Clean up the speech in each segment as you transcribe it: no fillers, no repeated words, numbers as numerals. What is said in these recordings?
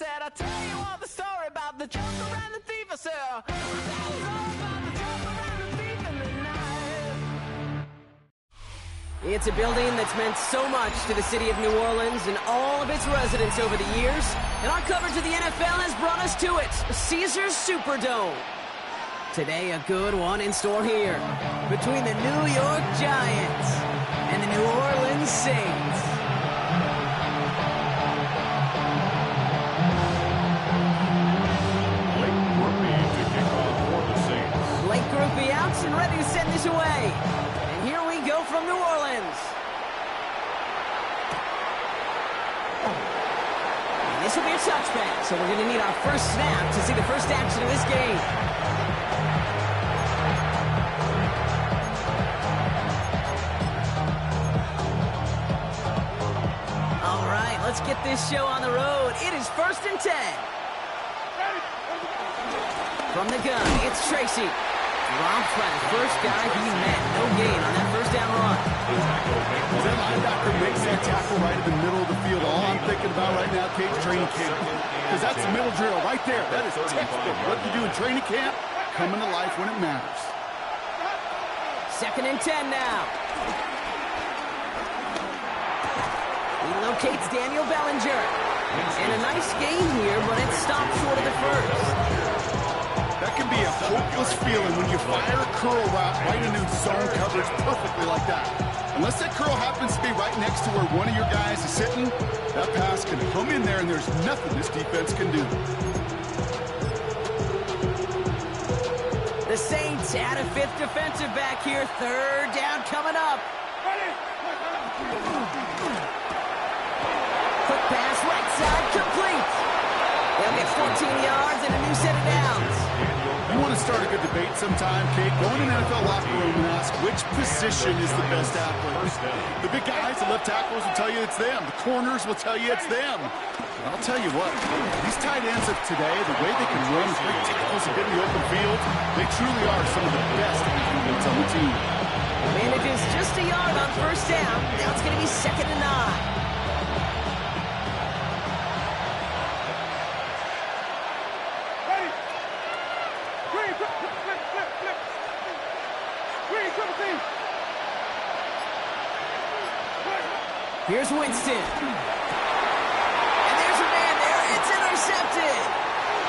said, I'll tell you all the story about the joker and the thief. I said, I'll tell you all about the joker and the thief in the night. It's a building that's meant so much to the city of New Orleans and all of its residents over the years. And our coverage of the NFL has brought us to it, Caesars Superdome. Today, a good one in store here between the New York Giants and the New Orleans Saints. Blake Groupie out and ready to send this away. And here we go from New Orleans. And this will be a touchback, so we're going to need our first snap to see the first action of this game. All right, let's get this show on the road. It is 1st and 10. From the gun, it's Tracy. Dropped by the first guy he met. No gain on that first down run. That linebacker makes that tackle right in the middle of the field. All I'm thinking about right now, Cage, training camp. Because that's a middle drill right there. That is textbook. What you do in training camp, coming to life when it matters. 2nd and 10 now. He locates Daniel Bellinger. And a nice gain here, but it stopped short of the first. That can be a hopeless feeling when you fire a curl route right into zone coverage perfectly like that. Unless that curl happens to be right next to where one of your guys is sitting, that pass can come in there and there's nothing this defense can do. The Saints add a 5th defensive back here. 3rd down coming up. Quick pass, right side, complete. They'll get 14 yards and a new set of downs. You want to start a good debate sometime, Kate? Go in an NFL locker room and ask which position is the best athlete. The big guys, the left tackles will tell you it's them. The corners will tell you it's them. And I'll tell you what, these tight ends of today, the way they can run with great tackles and get in the open field, they truly are some of the best athletes on the team. Manages just a yard on 1st down. Now it's going to be 2nd and 9. Here's Winston. And there's a man there. It's intercepted.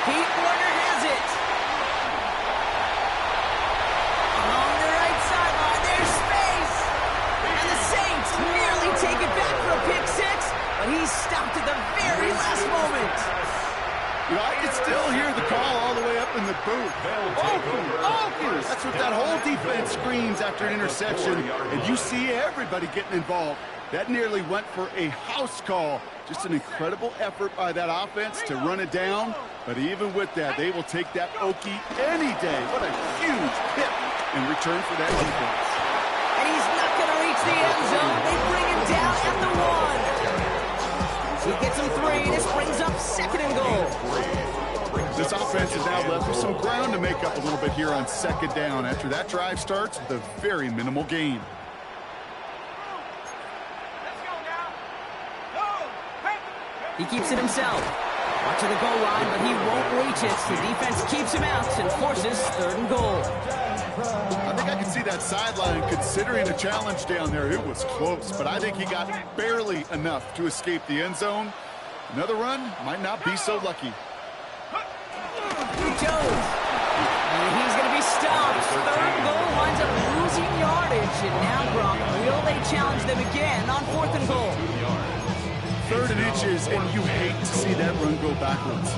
Pete Warner has it. Along the right sideline, there's space. And the Saints nearly take it back for a pick six, but he's stopped at the very last moment. You know, I can still hear the call all the way up in the booth. Open! That's what that whole defense screams after an interception, and you see everybody getting involved. That nearly went for a house call. Just an incredible effort by that offense to run it down. But even with that, they will take that Okie any day. What a huge hit in return for that defense. And he's not going to reach the end zone. They bring him down at the 1. He gets him 3. This brings up 2nd and goal. This offense is now left with some ground to make up a little bit here on 2nd down after that drive starts with a very minimal gain. He keeps it himself. Watching the goal line, but he won't reach it. The defense keeps him out and forces 3rd and goal. I think I can see that sideline considering a challenge down there. It was close, but I think he got barely enough to escape the end zone. Another run might not be so lucky. Jones. And he's going to be stopped. 3rd goal winds up losing yardage. And now, Brock, will they challenge them again on 4th and goal? 3rd and inches, and you hate to see that run go backwards.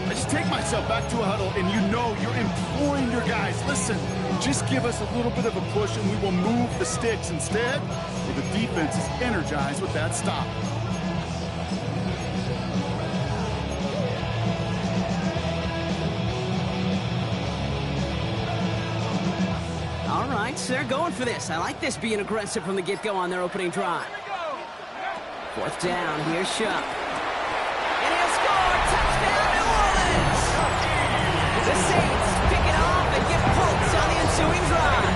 I just take myself back to a huddle, and you know you're imploring your guys, listen, just give us a little bit of a push, and we will move the sticks. Instead, well, the defense is energized with that stop. All right, so they're going for this. I like this being aggressive from the get-go on their opening drive. 4th down, here's Shuck. And he'll score! Touchdown, New Orleans! The Saints pick it off and get points on the ensuing drive.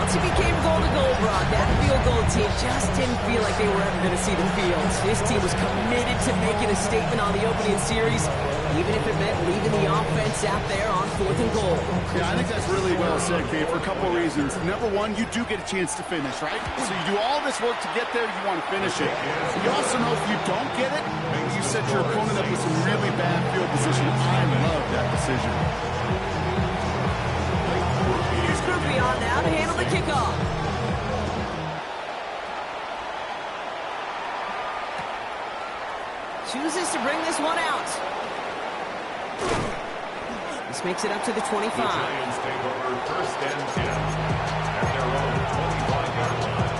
once it became goal-to-goal, Brock, that field goal team just didn't feel like they were ever going to see the field. This team was committed to making a statement on the opening series, even if it meant leaving the offense out there on 4th and goal. Yeah, I think that's really well said, Kate, for a couple of reasons. Number one, you do get a chance to finish, right? So you do all this work to get there, you want to finish it. You also know if you don't get it, you set your opponent up with some really bad field position. I love that decision. Here's Groupie on now to handle the kickoff. Chooses to bring this one out. This makes it up to the 25. The Giants take over 1st and 10 at their own 25-yard line.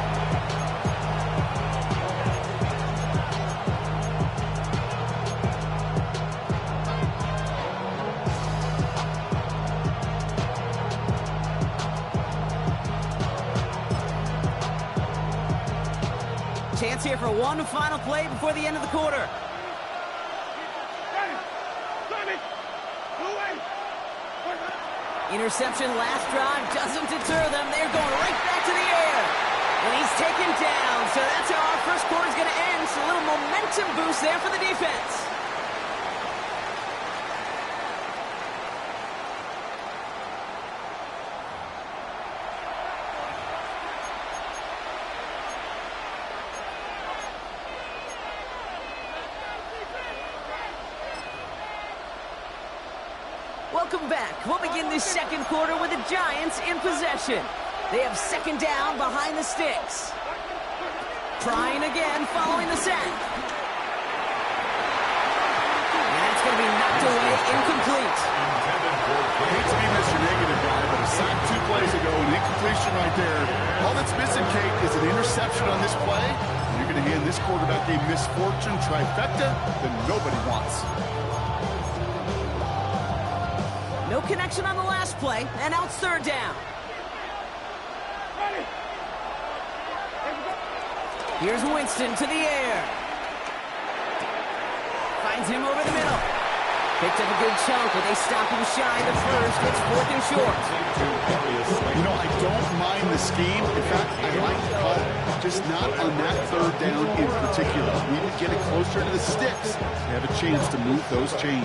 Chance here for one final play before the end of the quarter. Interception last drive doesn't deter them. They're going right back to the air. And he's taken down. So that's how our first quarter is going to end. So a little momentum boost there for the defense. Welcome back. We'll begin this second quarter with the Giants in possession. They have 2nd down behind the sticks. Trying again following the sack. And that's going to be knocked away, incomplete. I hate to be Mr. Negative guy, but a sack 2 plays ago, an incompletion right there. All that's missing, Kate, is an interception on this play. And you're going to hand this quarterback a misfortune trifecta that nobody wants. No connection on the last play, and now it's 3rd down. Here's Winston to the air. Finds him over the middle. Picked up a good chunk, but they stop him shy the first. It's 4th and short. You know, I don't mind the scheme. In fact, I like the call, just not on that 3rd down in particular. We need to get it closer to the sticks. They have a chance to move those chains.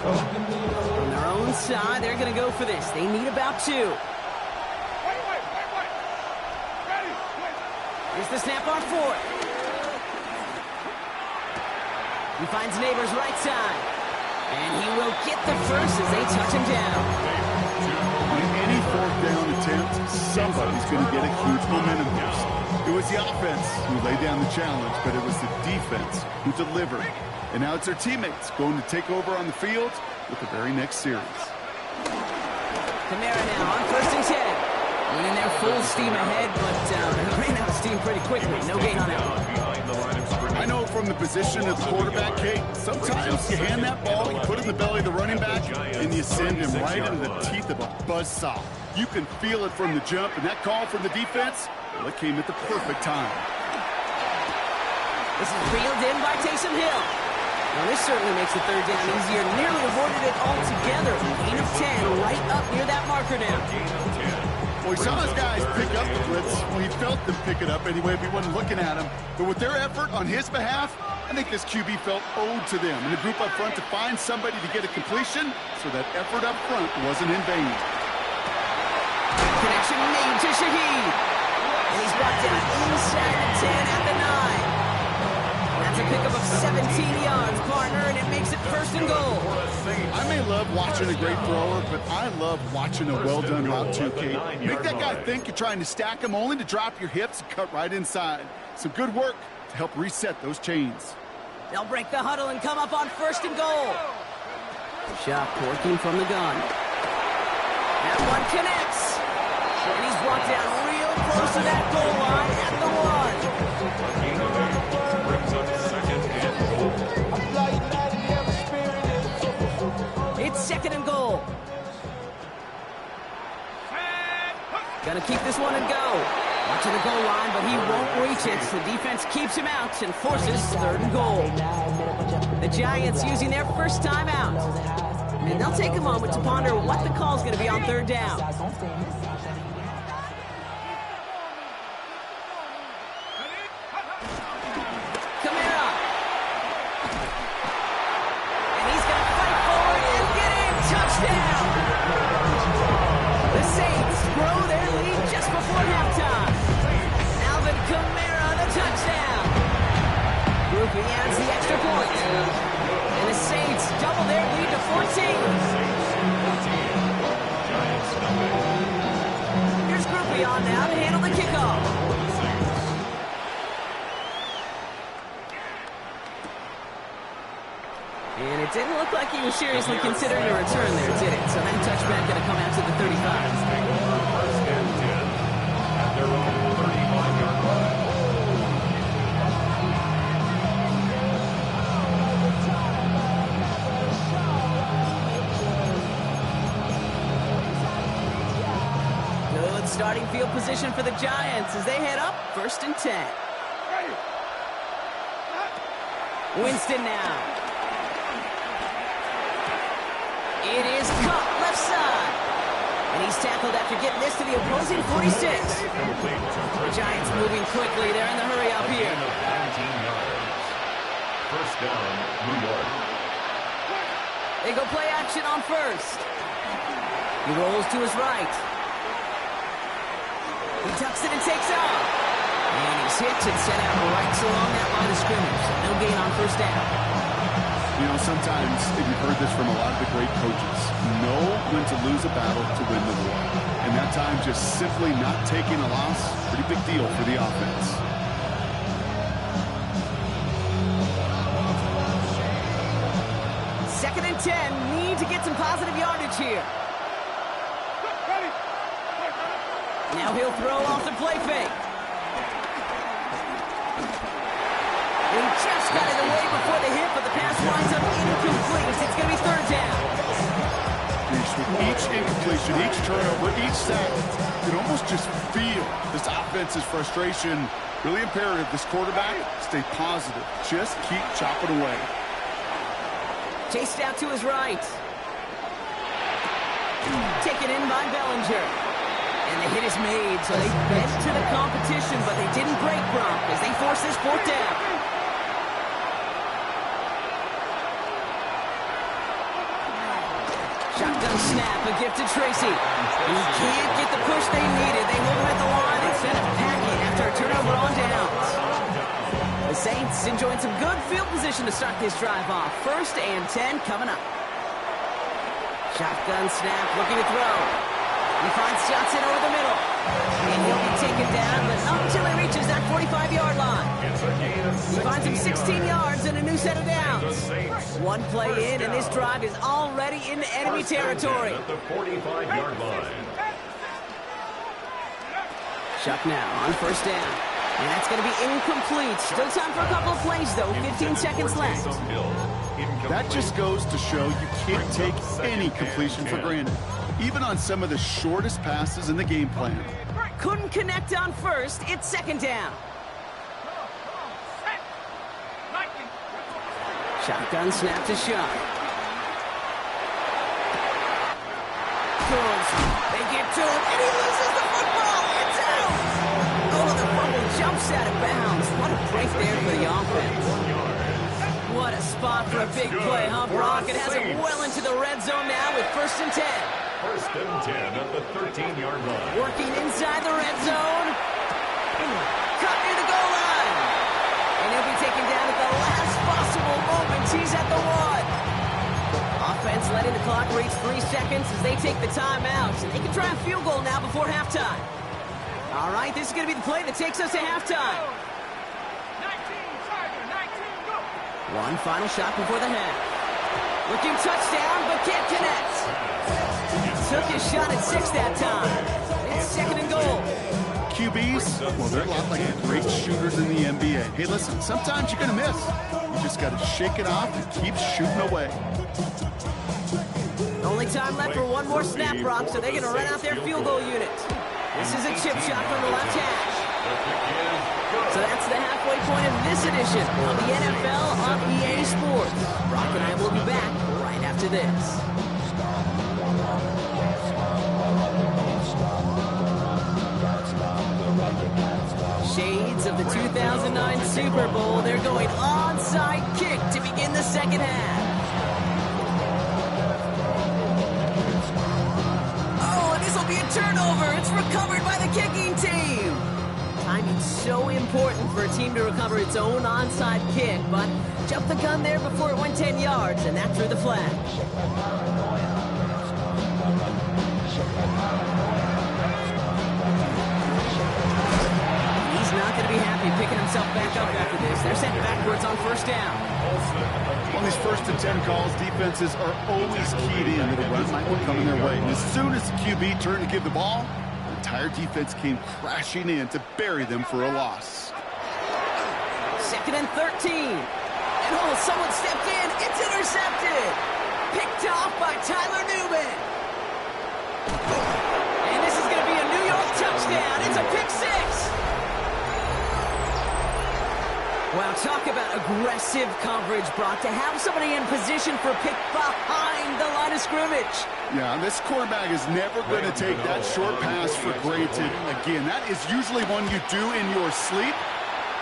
On their own side, they're going to go for this. They need about 2. Here's the snap on 4th. He finds Neighbors right side. And he will get the first as they touch him down. On any 4th down attempt, somebody's going to get a huge momentum boost. It was the offense who laid down the challenge, but it was the defense who delivered. And now it's their teammates going to take over on the field with the very next series. Kamara now on 1st and 10. Running their full steam ahead, but ran out of steam pretty quickly. No gain on it. I know from the position of the quarterback, Kate, sometimes you hand that ball, you put it in the belly of the running back, and you send him right into the teeth of a buzzsaw. You can feel it from the jump, and that call from the defense, well, it came at the perfect time. This is reeled in by Taysom Hill. Now this certainly makes the 3rd down easier. Nearly avoided it altogether. Gain of 10 right up near that marker now. Well, he saw his guys pick up the blitz. Well, he felt them pick it up anyway if he wasn't looking at him. But with their effort on his behalf, I think this QB felt owed to them and the group up front to find somebody to get a completion so that effort up front wasn't in vain. Connection made to Shaheed. And he's brought down inside the 10 at the 9. That's a pickup of 17 yards, partner, and it makes it 1st and goal. I may love watching a great thrower, but I love watching a well-done route too, Kate. Make that guy think you're trying to stack him only to drop your hips and cut right inside. Some good work to help reset those chains. They'll break the huddle and come up on 1st and goal. Shot working from the gun. That one connects. And he's brought down real close to that goal line at the 1. It's 2nd and goal. Gonna keep this one and go. to the goal line, but he won't reach it. The defense keeps him out and forces 3rd and goal. The Giants using their first timeout. And they'll take a moment to ponder what the call is going to be on 3rd down. Kamara. And he's going to fight forward and get in. Touchdown. The Saints grow their lead just before halftime. Alvin Kamara, the touchdown. Groupie adds the extra point. And the Saints double their lead to 14. Here's Groupie on now to handle the kickoff. And it didn't look like he was seriously considering a return there, did it? So that touchback going to come out to the 35. First and 10 at their own 35-yard line. Good starting field position for the Giants as they head up 1st and 10. Winston now. It is cut left side. And he's tackled after getting this to the opposing 46. The Giants moving quickly. They're in the hurry up here. 19 yards. First down, New York. They go play action on 1st. He rolls to his right. He tucks it and takes off. And he's hit and set out right along that line of scrimmage. So no gain on 1st down. You know, sometimes, and you've heard this from a lot of the great coaches, know when to lose a battle to win the war. And that time, just simply not taking a loss, pretty big deal for the offense. Second and 10, need to get some positive yardage here. Now he'll throw off the play fake. He just got it away before the hit, but the pass winds up incomplete. It's going to be 3rd down. With each incompletion, each turnover, each sack, you can almost just feel this offense's frustration. Really imperative, this quarterback, stay positive. Just keep chopping away. Chased out to his right. Taken in by Bellinger. And the hit is made, so they bent to the competition, but they didn't break Gronk as they force this 4th down. Shotgun snap, a gift to Tracy. And he can't get the push they needed. They hold him at the line instead of packing after a turnover on downs. The Saints enjoying some good field position to start this drive off. 1st and 10 coming up. Shotgun snap, looking to throw. He finds Johnson over the middle. And he'll be taken down, but not until he reaches that 45-yard line. He finds him 16 yards and a new set of downs. One play in, and this drive is already in enemy territory. At the 45-yard line. Shuck now on 1st down. And that's going to be incomplete. Still time for a couple of plays, though. 15 seconds left. That just goes to show you can't take any completion for granted, even on some of the shortest passes in the game plan. Couldn't connect on 1st. It's 2nd down. Shotgun snap to Shuck. Throws. They get to him, and he loses the football. It's out. Oh, the fumble jumps out of bounds. What a break there for the offense. What a spot for a big play, huh, Brock? It has it well into the red zone now with 1st and 10. 1st and 10 at the 13-yard line. Working inside the red zone. Cut near the goal line. And he'll be taken down at the last possible moment. He's at the 1. Offense letting the clock reach 3 seconds as they take the timeout. And they can try a field goal now before halftime. All right, this is going to be the play that takes us to halftime. 1 final shot before the half. Looking touchdown, but can't connect. Took his shot at 6 that time. It's 2nd and goal. QBs, well, they're a lot like the great shooters in the NBA. Hey, listen, sometimes you're going to miss. You just got to shake it off and keep shooting away. Only time left for one more snap, Brock, so they're going to run out their field goal unit. This is a chip shot from the left hash. So that's the halfway point of this edition of the NFL on EA Sports. Brock and I will be back right after this. Shades of the 2009 Super Bowl. They're going onside kick to begin the second half. Oh, and this will be a turnover. It's recovered by the kicking team. Timing's so important for a team to recover its own onside kick, but jumped the gun there before it went 10 yards, and that drew the flag. Not going to be happy picking himself back up after this. They're sent backwards on first down. On these 1st and 10 calls, defenses are always keyed in that a run might be coming their way. And as soon as the QB turned to give the ball, the entire defense came crashing in to bury them for a loss. 2nd and 13. And oh, someone stepped in. It's intercepted. Picked off by Tyler Newman. And this is going to be a New York touchdown. It's a pick six. Wow, talk about aggressive coverage, Brock, to have somebody in position for a pick behind the line of scrimmage. Yeah, this quarterback is never going to take that short pass for granted again. That is usually one you do in your sleep.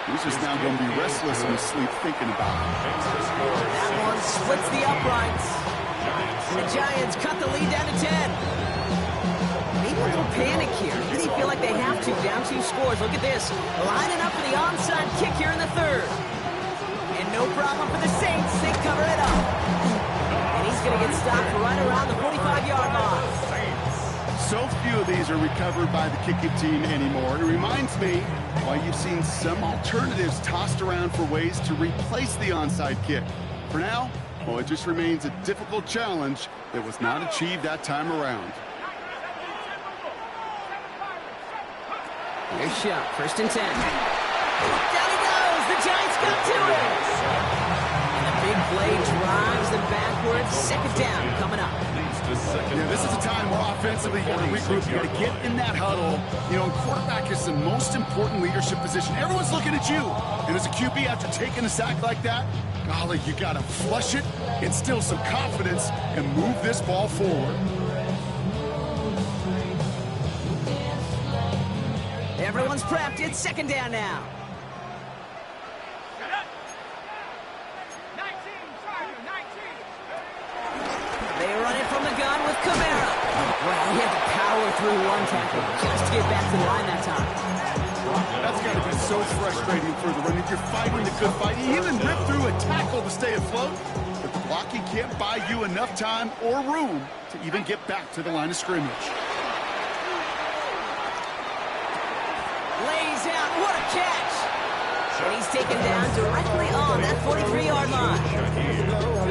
He's just now going to be restless in his sleep thinking about it. That one splits the uprights. And the Giants cut the lead down to 10. Maybe a little panic here. They feel like they have to, down 2 scores. Look at this. Lining up for the onside kick here in the 3rd. And no problem for the Saints. They cover it up. And he's going to get stopped right around the 45-yard line. So few of these are recovered by the kicking team anymore. It reminds me why you've seen some alternatives tossed around for ways to replace the onside kick. For now, well, it just remains a difficult challenge that was not achieved that time around. Here's shot, 1st and 10. Down he goes. The Giants got to it. And the big play drives them backwards. 2nd down coming up. Yeah, this is a time where offensively you got to regroup. You got to get in that huddle. You know, quarterback is the most important leadership position. Everyone's looking at you. And as a QB, after taking a sack like that, golly, you got to flush it, instill some confidence, and move this ball forward. Everyone's prepped. It's 2nd down now. They run it from the gun with Camara. Well, he had to power through one tackle just to get back to the line that time. That's got to be so frustrating for the running. You're fighting the good fight. You even rip through a tackle to stay afloat, but the blocking can't buy you enough time or room to even get back to the line of scrimmage. Lays out. What a catch. And he's taken down directly on that 43-yard line.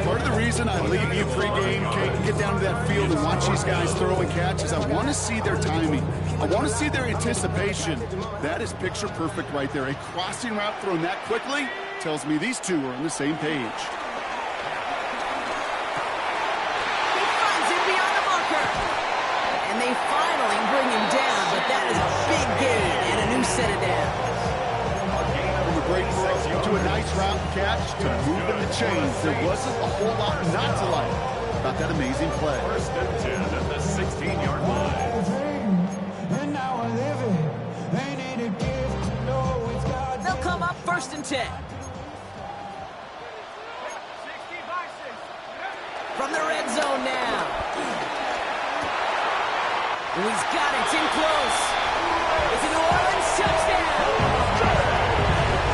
Part of the reason I leave you pregame, Kate, get down to that field and watch these guys throw and catch is I want to see their timing. I want to see their anticipation. That is picture perfect right there. A crossing route thrown that quickly tells me these two are on the same page. He finds him beyond the marker. And they finally bring him down, but that is a big gain and a new set of downs. From a great throw to a nice route catch to moving the chains, there wasn't a whole lot not to like about that amazing play. 1st and 10 at the 16-yard line. They'll come up 1st and 10. From the red zone now. And he's got it. It's in close. It's a New Orleans touchdown.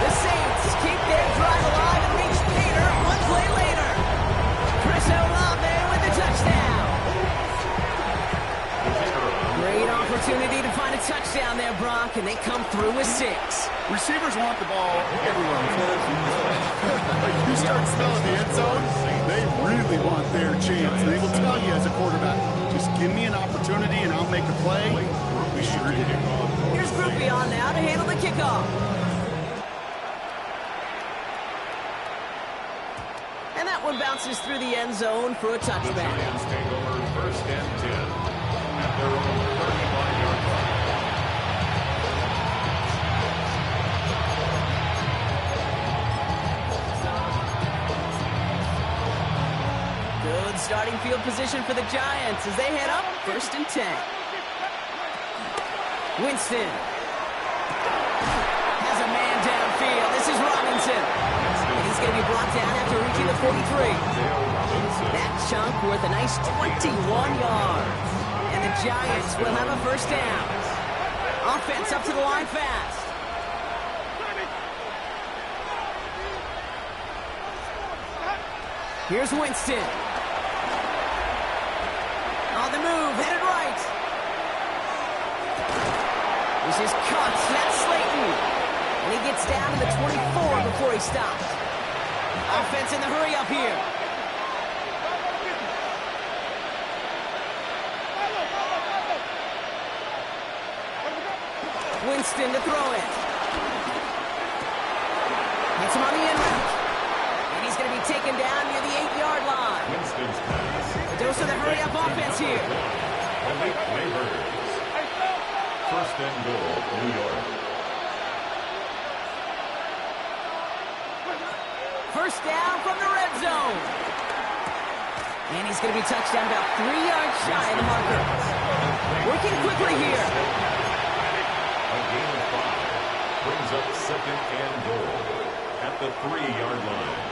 The Saints keep their drive alive and reach Peter one play later. Chris Olave with the touchdown. Great opportunity to find a touchdown there, Brock, and they come through with 6. Receivers want the ball everywhere. Like you start smelling the end zone, they really want their chance. They will tell you as a quarterback, just give me an opportunity and I'll make a play. We sure did. Here's Groupie on now to handle the kickoff. And that one bounces through the end zone for a touchback. Giants take over 1st and 10 at their own 35-yard line. starting field position for the Giants as they head up 1st and 10. Winston has a man downfield. This is Robinson. And he's going to be brought down after reaching the 43. That chunk worth a nice 21 yards. And the Giants will have a 1st down. Offense up to the line fast. Here's Winston. On the move, headed right. This is cut. That's Slayton. And he gets down to the 24 before he stops. Offense in the hurry up here. Winston to throw it. Hits him on the end route. And he's going to be taken down near the 8-yard line. Winston's pass. A dose of the hurry-up offense here. And they Raiders. 1st and goal, New York. 1st down from the red zone. And he's going to be touched down about 3 yards shy of the marker. Working quickly here. A gain of 5 brings up 2nd and goal at the 3-yard line.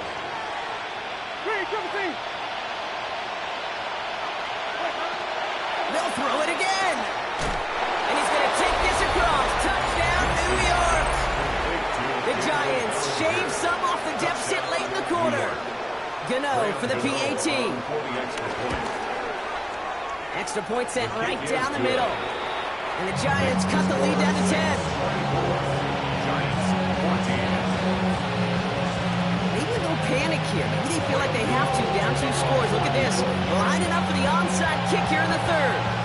They'll throw it again. And he's going to take this across. Touchdown, New York. The Giants shave some off the deficit late in the quarter. Gano for the PAT. Extra point sent right down the middle. And the Giants cut the lead down to 10. Giants 14. Maybe a little panic here. Maybe they feel like they have to. Down 2 scores. Look at this. Lining up for the onside kick here in the 3rd.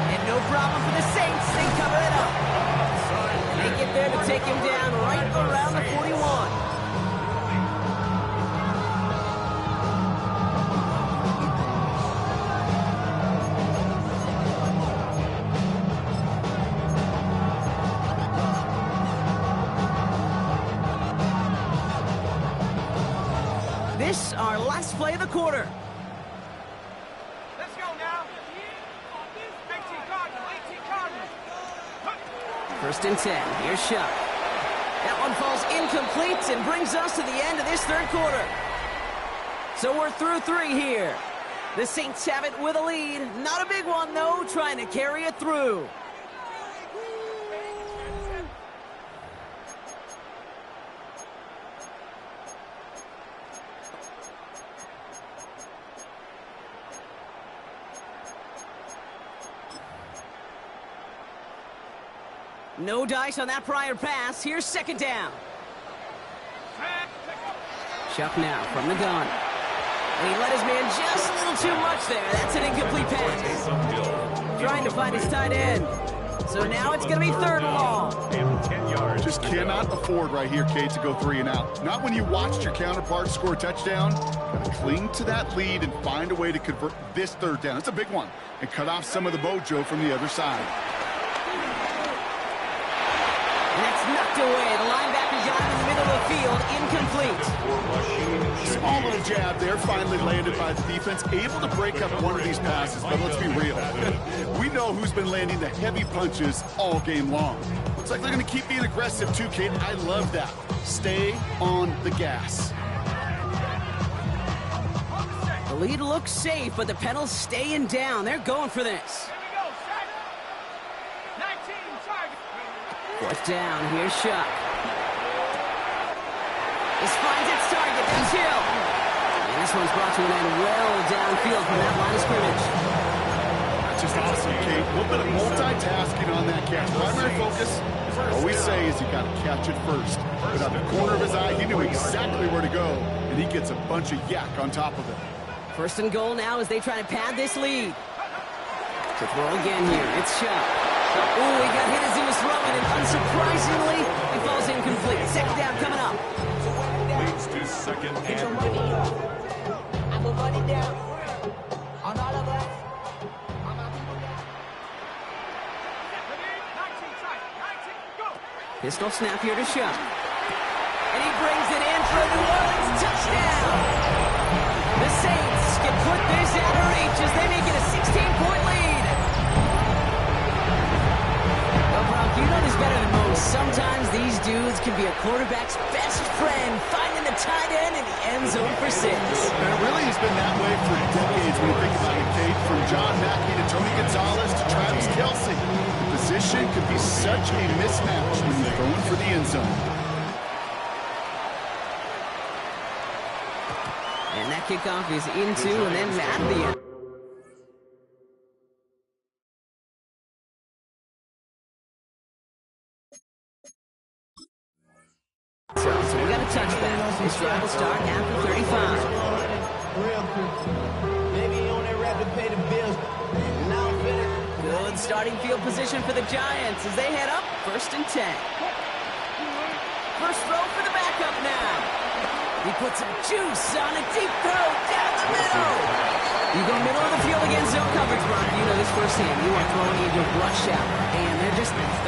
And no problem for the Saints. They cover it up. And they get there to take him down right around the 41. This, our last play of the quarter. Let's go now. 18 Cardinals. 1st and 10. Here's Shuck. That one falls incomplete and brings us to the end of this 3rd quarter. So we're through 3 here. The Saints have it with a lead. Not a big one, though, trying to carry it through. No dice on that prior pass. Here's 2nd down. Chuck now from the gun. And he let his man just a little too much there. That's an incomplete pass. Trying to find his tight end. So now it's going to be 3rd and long. And 10 yards. Just cannot afford right here, Kate, to go 3 and out. Not when you watched your counterpart score a touchdown. Got to cling to that lead and find a way to convert this 3rd down. It's a big one. And cut off some of the mojo from the other side. And that's knocked away. The linebacker got him in the middle of the field. Incomplete. Small little jab there, finally landed by the defense. Able to break up one of these passes, but let's be real. We know who's been landing the heavy punches all game long. Looks like they're going to keep being aggressive too, Kate. I love that. Stay on the gas. The lead looks safe, but the pedals staying down. They're going for this. 4th down. Here's Shuck. This finds its target. That's Hill. And this one's brought to an end well downfield from that line of scrimmage. That's just awesome, Kate. A little bit of multitasking on that catch. Primary focus, as I always say, is you got to catch it first. But out the corner of his eye, he knew exactly where to go, and he gets a bunch of yak on top of it. 1st and goal now as they try to pad this lead. To throw again here. It's Shuck. Oh, he got hit as he was throwing, and unsurprisingly, he falls incomplete. 2nd down coming up. Leads to 2nd and goal. I'm gonna run it down on all of us. Pistol snap here to Shuck. And he brings it in for a New Orleans touchdown. The Saints can put this out be a quarterback's best friend, finding the tight end in the end zone for 6. And it really has been that way for decades when you think about it, Kate. From John Mackey to Tony Gonzalez to Travis Kelce. The position could be such a mismatch when you're going for the end zone. And that kickoff is into and then out of the end. So we got a touchback. This drive will start after 35. Good starting field position for the Giants as they head up 1st and 10. First throw for the backup now. He puts some juice on a deep throw down the middle. You go middle of the field against zone coverage, Brock. You know this firsthand. You are throwing in your rush out. And there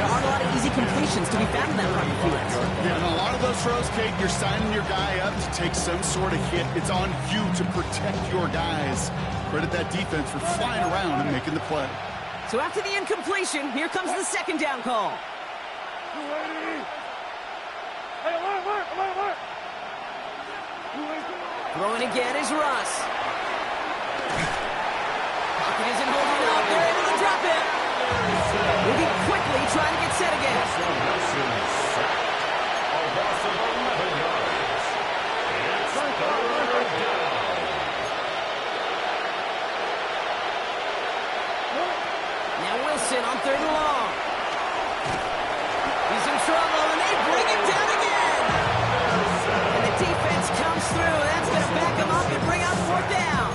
aren't a lot of easy completions to be found in that part of the field. Yeah, and a lot of those throws, Kate, you're signing your guy up to take some sort of hit. It's on you to protect your guys. Credit that defense for flying around and making the play. So after the incompletion, here comes the 2nd down call. Throwing again is Russ. Pocket isn't holding up. They're able to drop him. Moving quickly, trying to get set again. Now Wilson on 3rd and long. He's in trouble, and they bring him down again. And the defense comes through. That's going to back him up and bring out 4th down.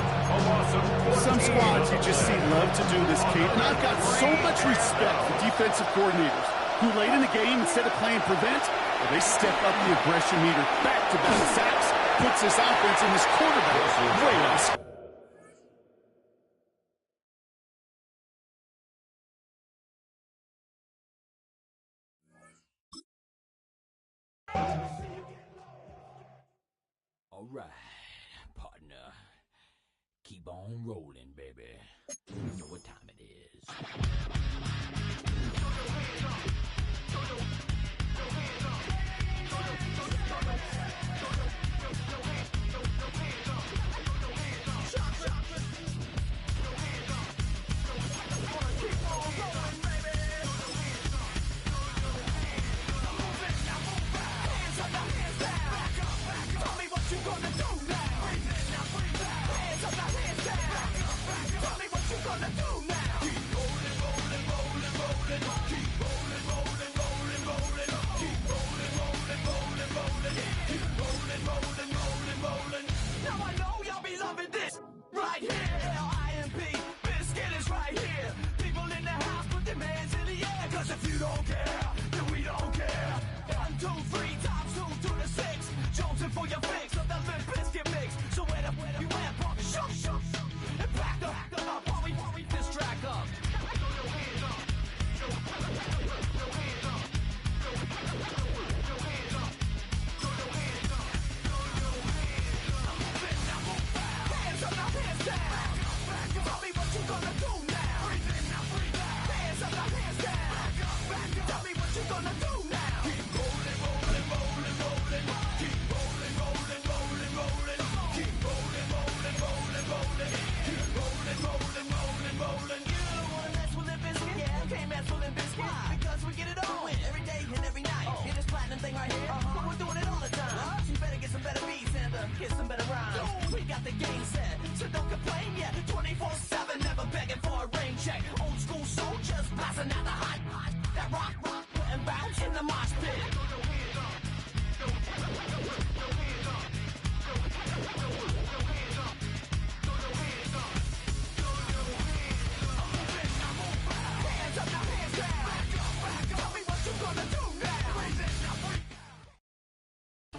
Some squads you just see love to do this, Kate, and I've got so much respect for defensive coordinators who late in the game, instead of playing prevent, they step up the aggression meter. Back-to-back sacks, puts this offense in this quarterback's way off. All right, partner. Keep on rolling, baby. You know what time it is.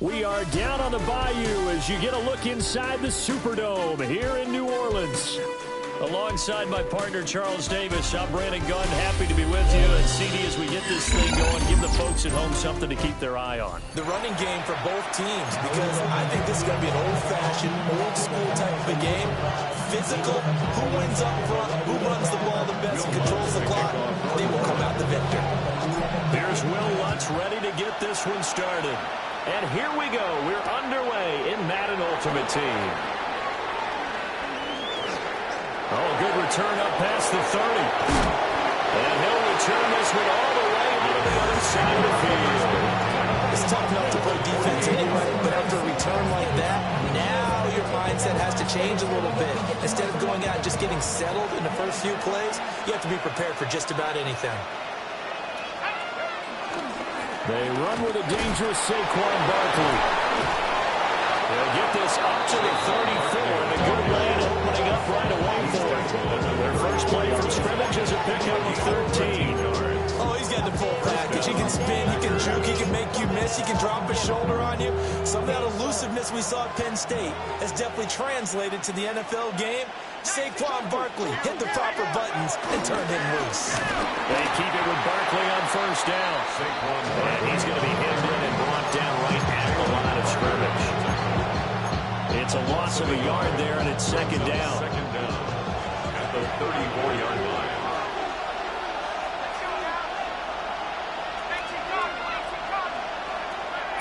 We are down on the bayou as you get a look inside the Superdome here in New Orleans. Alongside my partner, Charles Davis, I'm Brandon Gunn. Happy to be with you. And CD, as we get this thing going, give the folks at home something to keep their eye on. The running game for both teams, because I think this is going to be an old-fashioned, old-school type of a game. physical, who wins up front, who runs the ball the best and controls the clock, they will come out the victor. Here's Will Lutz ready to get this one started. And here we go. We're underway in Madden Ultimate Team. Oh, good return up past the 30. And he'll return this one all the way to the other side of the field. It's tough enough to play defense anyway, but after a return like that, now your mindset has to change a little bit. Instead of going out and just getting settled in the first few plays, you have to be prepared for just about anything. They run with a dangerous Saquon Barkley. They'll get this up to the 34, and a good man opening up right away for it. Their first play from scrimmage is a pickup of 13. Oh, he's got the full package. He can spin, he can juke, he can make you miss, he can drop his shoulder on you. Some of that elusiveness we saw at Penn State has definitely translated to the NFL game. Saquon Barkley hit the proper buttons and turned him loose. They keep it with Barkley on first down. And he's going to be hemmed in and brought down right at the line of scrimmage. It's a loss of a yard there, and it's second down. Second down at the 34-yard line.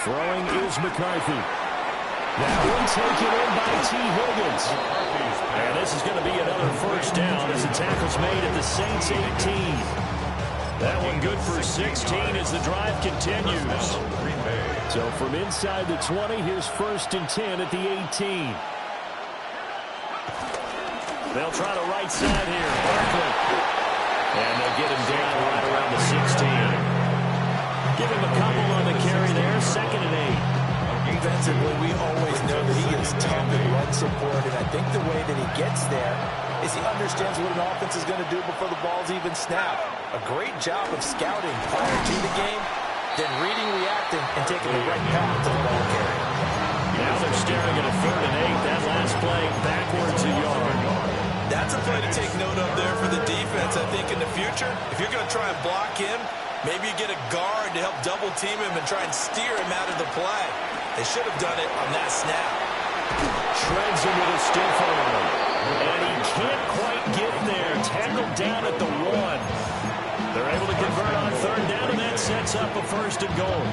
Throwing is McCarthy. That one taken in by T. Higgins. And this is going to be another first down as the tackle's made at the Saints 18. That one good for 16 as the drive continues. So from inside the 20, here's first and 10 at the 18. They'll try the right side here. Barkley. And they'll get him down right around the 16. Give him a couple on the carry there. Second and 8. Defensively, we always know that he is tough in run support, and I think the way that he gets there is he understands what an offense is going to do before the ball's even snapped. A great job of scouting prior to the game, then reading, reacting, and taking the right path to the ball carry. Now they're staring at a third and 8. That last play backwards a yard. That's a play to take note of there for the defense, I think, in the future. If you're going to try and block him, maybe you get a guard to help double team him and try and steer him out of the play. They should have done it on that snap. Shreds him with a stiff arm. And he can't quite get there. Tackled down at the 1. They're able to convert on third down, and that sets up a first and goal.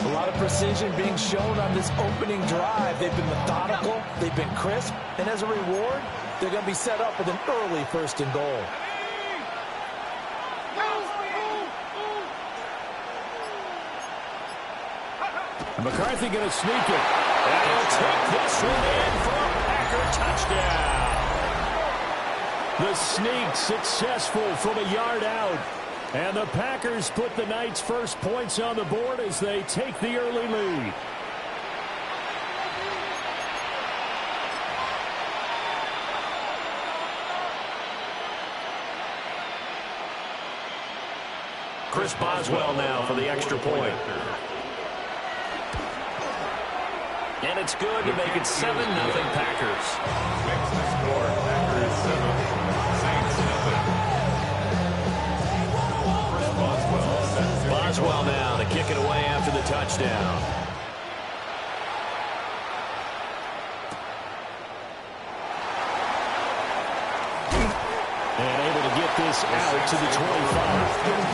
A lot of precision being shown on this opening drive. They've been methodical. They've been crisp. And as a reward, they're going to be set up with an early first and goal. McCarthy going to sneak it. And he'll take this one in for a Packer touchdown. The sneak successful from a yard out. And the Packers put the Knights' first points on the board as they take the early lead. Chris Boswell now for the extra point. And it's good to make it 7-0 Packers. Makes the score Packers 7, Saints 0. Chris Boswell. Boswell now to kick it away after the touchdown. And able to get this out to the 25.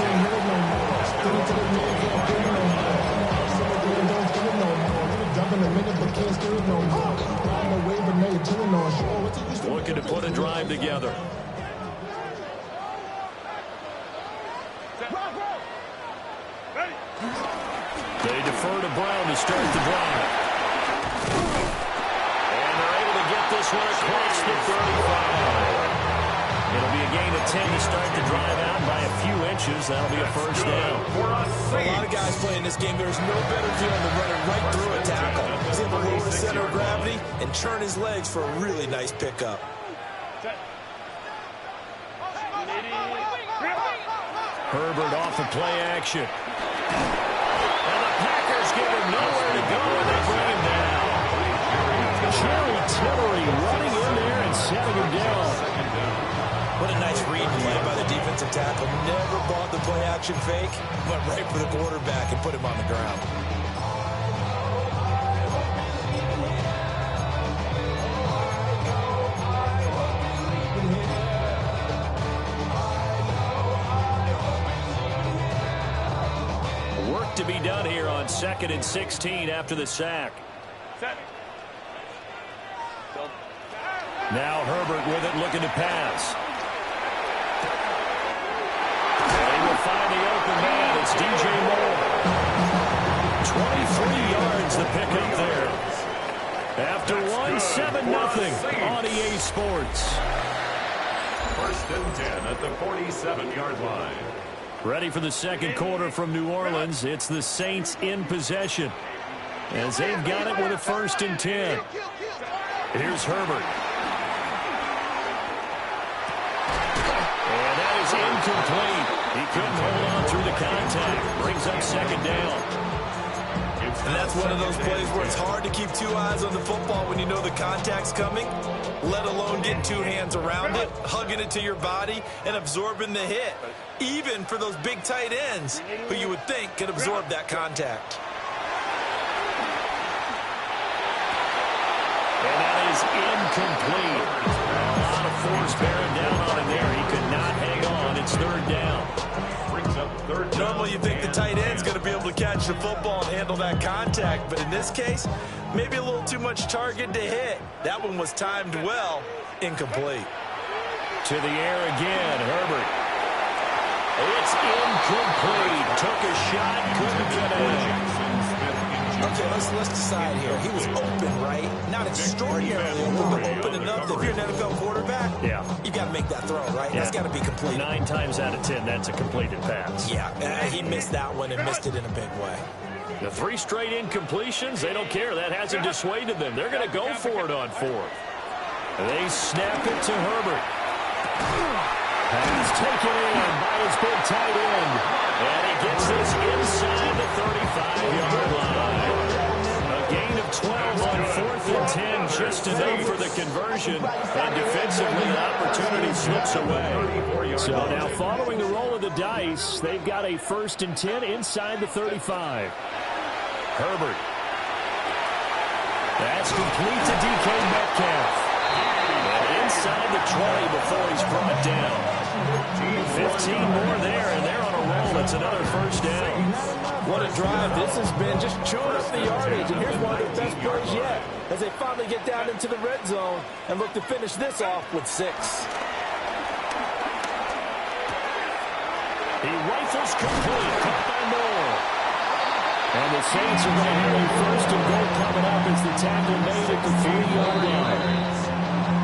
Looking to put a drive together. They defer to Brown to start the drive. And they're able to get this one across the 35. It'll be a gain of 10 to start the drive out by a few inches. That'll be a first down. For a lot of guys playing this game, there's no better feeling than running right through a tackle. He's able to lower the center of gravity and turn his legs for a really nice pickup. Herbert off the play action. And the Packers give him nowhere to go, and they bring him down. Jerry Tillery running in there and setting him down. What a nice read play by the defensive tackle. Never bought the play action fake. Went right for the quarterback and put him on the ground. run here on 2nd and 16 after the sack. Now Herbert with it, looking to pass. They will find the open man. It's DJ Moore. 23 yards the pickup there. After 7-0 on EA Sports. 1st and 10 at the 47-yard line. Ready for the second quarter from New Orleans. It's the Saints in possession, as they've got it with a 1st and 10. Here's Herbert. And that is incomplete. He couldn't hold on through the contact. Brings up 2nd down. And that's one of those plays where it's hard to keep 2 eyes on the football when you know the contact's coming, let alone getting 2 hands around it, hugging it to your body, and absorbing the hit. Even for those big tight ends who you would think could absorb that contact. And that is incomplete. A lot of force bearing down on him there. He could not hang on. It's 3rd down. Brings up 3rd down. Normally you think the tight end's going to be able to catch the football and handle that contact, but in this case, maybe a little too much target to hit. That one was timed well. Incomplete. To the air again, Herbert. It's incomplete. Took a shot, couldn't get it. Okay, let's decide here. He was open, right? Not extraordinarily open, but open enough that if you're an NFL quarterback, you got to make that throw, right? That's got to be complete. 9 times out of 10, that's a completed pass. Yeah, he missed that one and missed it in a big way. The 3 straight incompletions, they don't care. That hasn't dissuaded them. They're going to go for it on 4th. They snap it to Herbert. He's taken in by his big tight end. And he gets this inside the 35-yard line. A gain of 12 on 4th and 10, just enough for the conversion. And defensively, an opportunity slips away. So now following the roll of the dice, they've got a 1st and 10 inside the 35. Herbert. That's complete to DK Metcalf. And inside the 20 before he's brought down. 15 more there, and they're on a roll. It's another 1st down. What a drive this has been, just chewing up the yardage. And here's one of their best plays yet, as they finally get down into the red zone and look to finish this off with 6. He rifles complete, caught by Moore. And the Saints are going to have a 1st and goal coming up as the tackle made at the 3-yard line.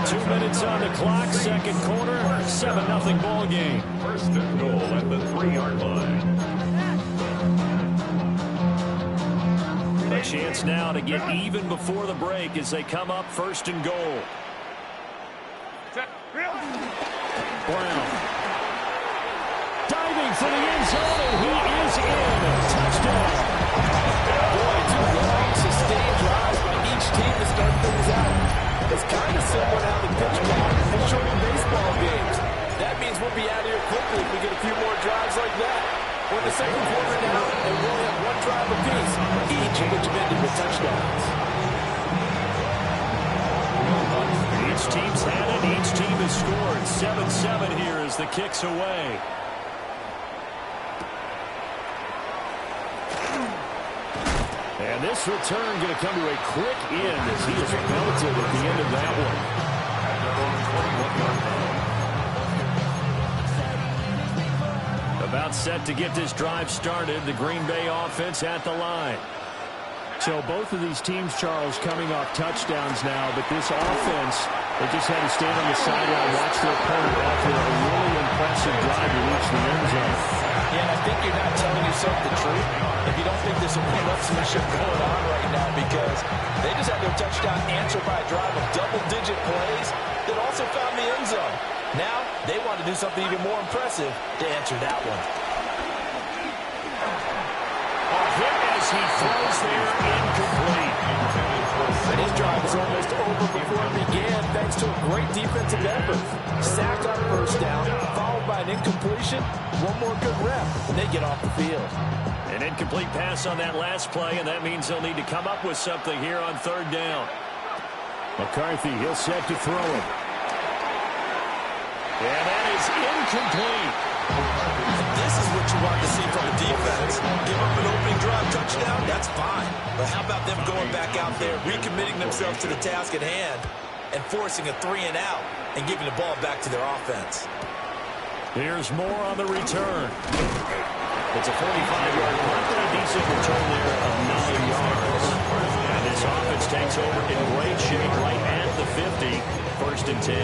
2 minutes on the clock, second quarter, 7-0 ball game. 1st and goal at the 3-yard line. A chance now to get even before the break as they come up 1st and goal. Brown. Diving for the end zone, and he is in. Touchdown. Boy, 2 long, sustained drives by each team to start things out. It's kind of similar to how the pitch clock is short in baseball games. That means we'll be out of here quickly if we get a few more drives like that. We're in the second quarter now, and we'll only have 1 drive apiece, each of which have ended with touchdowns. Each team's had it. Each team has scored. 7-7 here as the kick's away. And this return going to come to a quick end as he is belted at the end of that one. About set to get this drive started. The Green Bay offense at the line. So both of these teams, Charles, coming off touchdowns now, but this offense, they just had to stand on the sideline, watch their opponent offer a really impressive drive to reach the end zone. Yeah, and I think you're not telling yourself the truth if you don't think there's some one-upsmanship going on right now, because they just had their touchdown answered by a drive of double-digit plays that also found the end zone. Now, they want to do something even more impressive to answer that one. Hit as he throws there, incomplete. And his drive is almost over before it began, thanks to a great defensive effort. Sacked on 1st down, followed by an incompletion. One more good rep, and they get off the field. An incomplete pass on that last play, and that means they'll need to come up with something here on 3rd down. McCarthy, he'll set to throw it. And that is incomplete. this is what you want to see from a defense. Give up an opening drive touchdown, that's fine. But how about them going back out there, recommitting themselves to the task at hand, and forcing a 3-and-out and giving the ball back to their offense. Here's more on the return. It's a 45-yard punt, but a decent return there of 9 yards. And this offense takes over in great shape right at the 50, 1st and 10.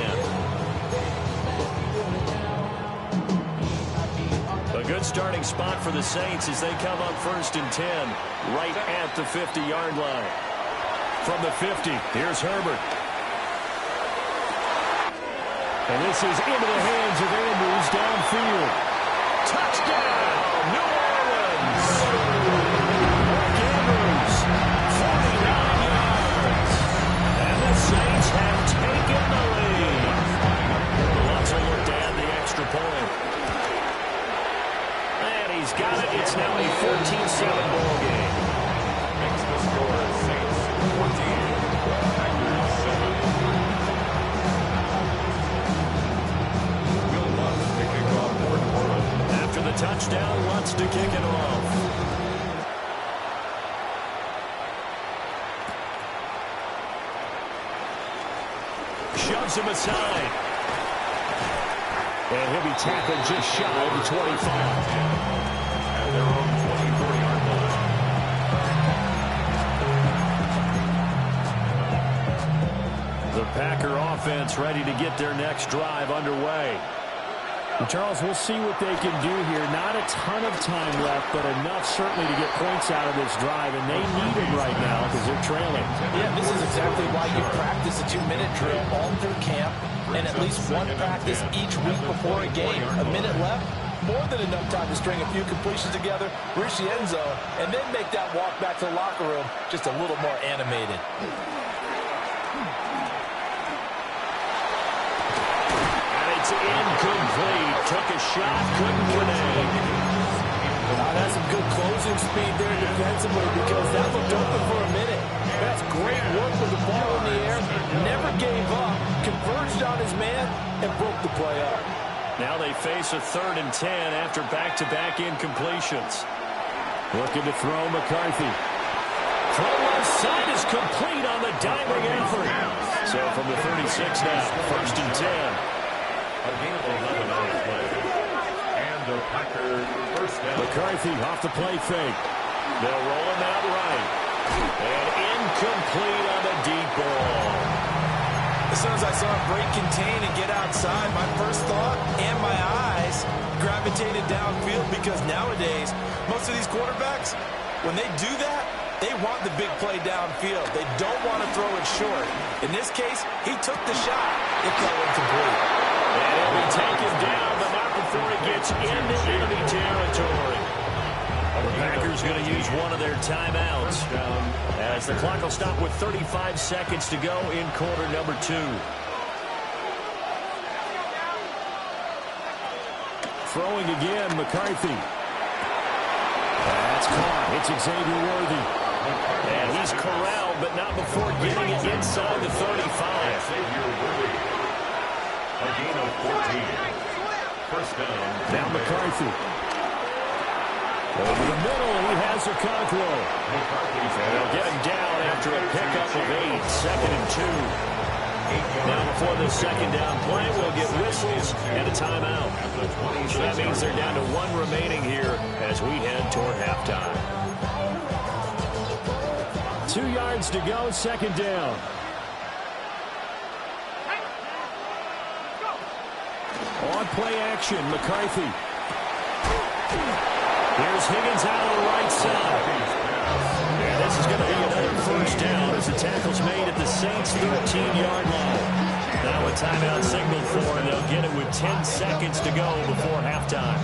A good starting spot for the Saints as they come on 1st and 10, right at the 50-yard line. From the 50, here's Herbert. And this is into the hands of Andrews downfield. Touchdown, New Orleans! Mark Andrews, 49 yards. And the Saints have taken the lead. Lots of look to add the extra point. And he's got it. It's now a 14-7 ball game. Makes the score Saints 14, Packers 7. After the touchdown, wants to kick it off. Shoves him aside. And he'll be tackled just shy of the 25. At their own 24-yard line. The Packer offense ready to get their next drive underway. And Charles, we'll see what they can do here. Not a ton of time left, but enough certainly to get points out of this drive, and they need them right now because they're trailing. Yeah, this is exactly why you practice a 2-minute drill all through camp and at least one practice each week before a game. A minute left, more than enough time to string a few completions together, reach the end zone, and then make that walk back to the locker room just a little more animated. It's incomplete. Took a shot, couldn't connect. That's some good closing speed there defensively because that looked open for a minute. That's great work with the ball in the air. Never gave up, converged on his man, and broke the play up. Now they face a 3rd and 10 after back-to-back incompletions. Looking to throw McCarthy. Throw left side is complete on the diving effort. So from the 36 now, 1st and 10. A game of 11 on the play. And the Packers first down. McCarthy off the play fake. They'll roll him out right. And incomplete on the deep ball. As soon as I saw him break contain and get outside, my first thought and my eyes gravitated downfield because nowadays, most of these quarterbacks, when they do that, they want the big play downfield. They don't want to throw it short. In this case, he took the shot. It fell incomplete. And he'll be taken down, but not before he gets into enemy territory. The Packers going to use one of their timeouts as the clock will stop with 35 seconds to go in quarter number 2. Throwing again, McCarthy. That's caught. It's Xavier Worthy. And he's corralled, but not before getting it inside the 35. Xavier Worthy. A gain of 14. First down. Now McCarthy. Over the middle, he has Okonkwo. And they'll get him down after a pickup of 8, 2nd and 2. Now before the second down play, we'll get whistles and a timeout. So that means they're down to 1 remaining here as we head toward halftime. 2 yards to go, 2nd down. On play action, McCarthy. Here's Higgins out on the right side. And this is going to be another first down as the tackle's made at the Saints' 13-yard line. Now a timeout signaled for, and they'll get it with 10 seconds to go before halftime.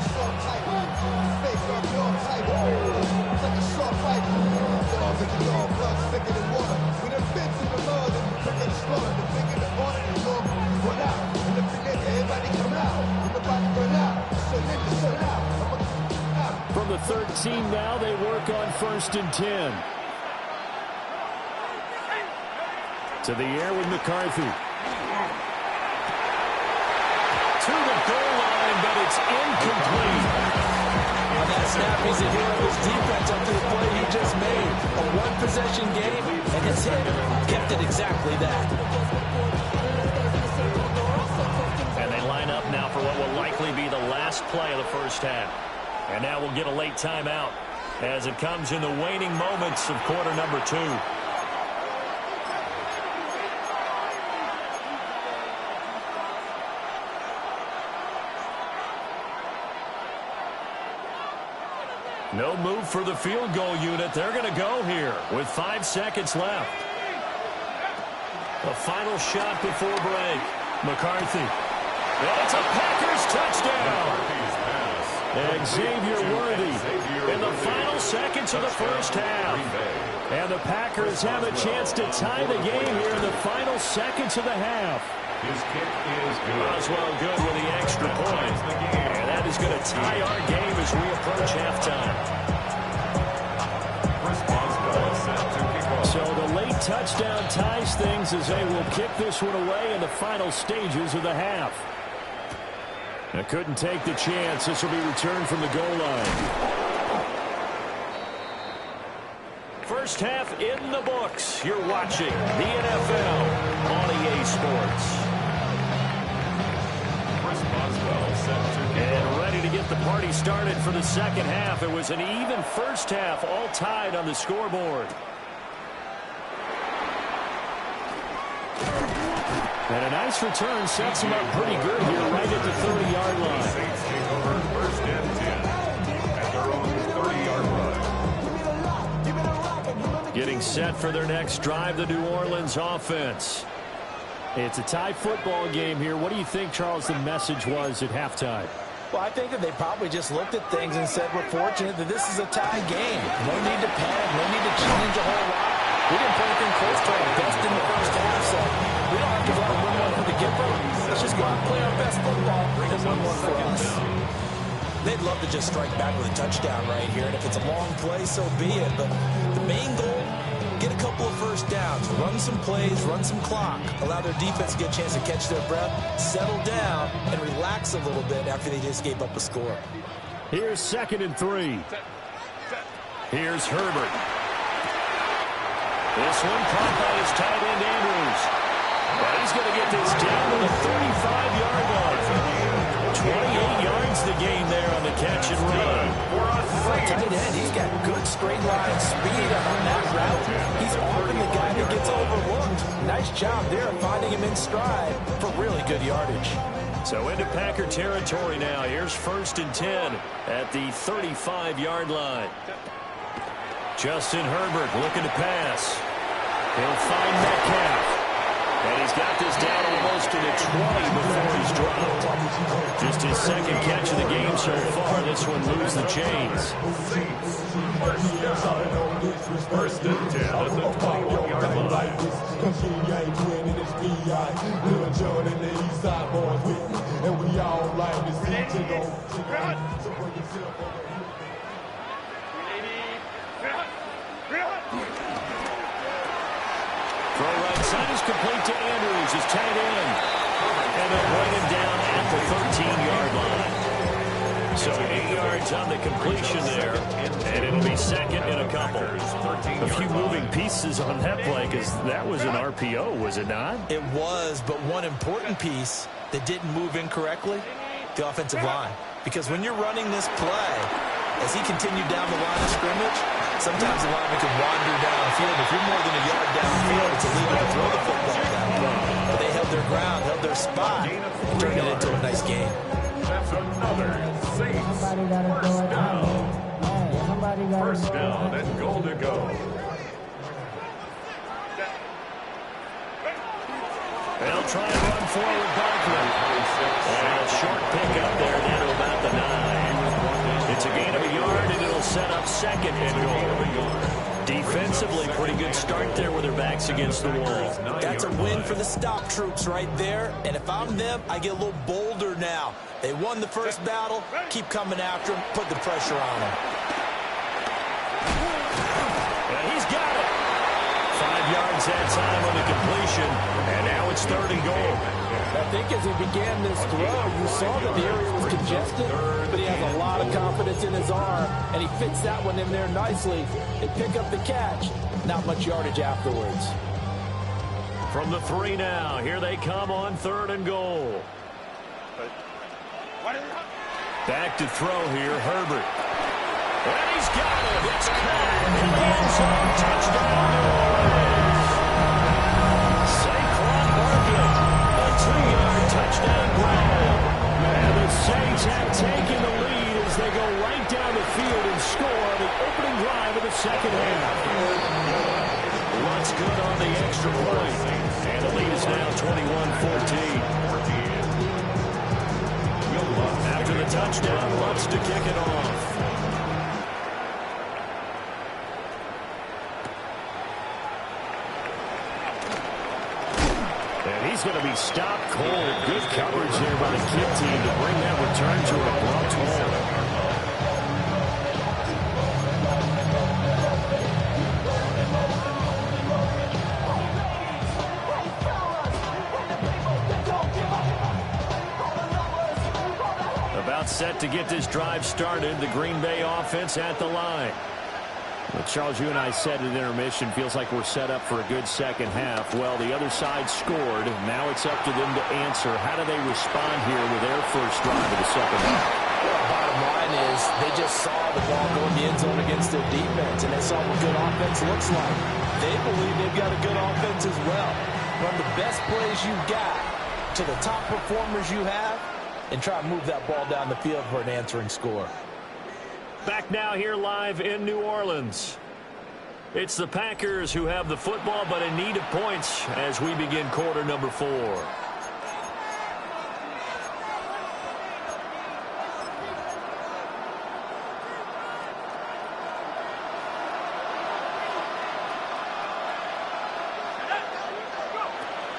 From the 13 now, they work on 1st and 10. To the air with McCarthy. to the goal line, but it's incomplete. On that snap, he's a hero of his defense up to the play he just made. A one-possession game, and his hit kept it exactly that. And they line up now for what will likely be the last play of the first half. And now we'll get a late timeout as it comes in the waning moments of quarter number 2. No move for the field goal unit. They're going to go here with 5 seconds left. A final shot before break. McCarthy. And it's a Packers touchdown. Xavier Worthy in the final seconds of the first half. And the Packers have a chance to tie the game here in the final seconds of the half. His kick is good. Oswald good with the extra point. And that is going to tie our game as we approach halftime. So the late touchdown ties things as they will kick this one away in the final stages of the half. Now couldn't take the chance. This will be returned from the goal line. First half in the books. You're watching the NFL on EA Sports. And ready to get the party started for the second half. It was an even first half, all tied on the scoreboard. And a nice return sets him up pretty good here right at the 30-yard line. Saints take over first and 10 at their own 30-yard line. Getting set for their next drive, the New Orleans offense. It's a tie football game here. What do you think, Charles, the message was at halftime? Well, I think that they probably just looked at things and said, we're fortunate that this is a tie game. No need to panic. No need to change a whole lot. We didn't play anything close to our best in the first half, so we don't have to go out and win one for the giver. Let's just go out and play our best football and win one for us. They'd love to just strike back with a touchdown right here, and if it's a long play, so be it. But the main goal, get a couple of first downs, run some plays, run some clock, allow their defense to get a chance to catch their breath, settle down, and relax a little bit after they just gave up a score. Here's 2nd and 3. Here's Herbert. This one caught by his tight end Andrews. But he's going to get this down to the 35-yard line. 28 yards the gain there on the catch and run. Tight end, he's got good straight line speed on that route. He's often the guy that gets overlooked. Nice job there of finding him in stride for really good yardage. So into Packer territory now. Here's 1st and 10 at the 35-yard line. Justin Herbert looking to pass. He'll find Metcalf. And he's got this down almost to the 20 before he's dropped. Just his 2nd catch of the game so far. This one moves the chains. First and 10 at the 21-yard line. Throw right side is complete to Andrews, his tight end. And they'll bring him down at the 13-yard line. So 8 yards on the completion there. And it'll be 2nd and a couple. A few moving pieces on that play because that was an RPO, was it not? It was, but one important piece that didn't move incorrectly, the offensive line. Because when you're running this play, as he continued down the line of scrimmage, sometimes the lineman can wander downfield. If you're more than a yard downfield, it's illegal to throw the football that way. But they held their ground, held their spot, and turned it into a nice game. That's another Saints first down. First down and goal to go. They'll try and run forward Barkley. And a short pickup there down to about the 9. It's a gain of a yard, and it'll set up 2nd and goal. Defensively, pretty good start there with their backs against the wall. That's a win for the stop troops right there. And if I'm them, I get a little bolder now. They won the first battle. Keep coming after them. Put the pressure on them. And he's got it. 5 yards that time on the completion. And now it's 3rd and goal. I think as he began this throw, you saw that the area was congested, but he has a lot of confidence in his arm, and he fits that one in there nicely. They pick up the catch. Not much yardage afterwards. From the 3 now, here they come on 3rd and goal. Back to throw here, Herbert. And he's got it. It's caught in the end zone. Touchdown, New Orleans. Saquon Barkley, a 2-yard touchdown grab. And the Saints have taken the lead as they go right down the field and score the opening drive of the second half. Lutz good on the extra point. And the lead is now 21-14. After the touchdown, Lutz to kick it off. And he's going to be stopped cold. Good coverage there by the kick team to bring that return to an abrupt halt. Set to get this drive started. The Green Bay offense at the line. Well, Charles, you and I said at intermission, feels like we're set up for a good second half. Well, the other side scored. Now it's up to them to answer. How do they respond here with their first drive of the second half? Well, bottom line is they just saw the ball go in the end zone against their defense, and they saw what good offense looks like. They believe they've got a good offense as well. Run the best plays you've got to the top performers you have, and try to move that ball down the field for an answering score. Back now here live in New Orleans. It's the Packers who have the football, but in need of points as we begin quarter number 4.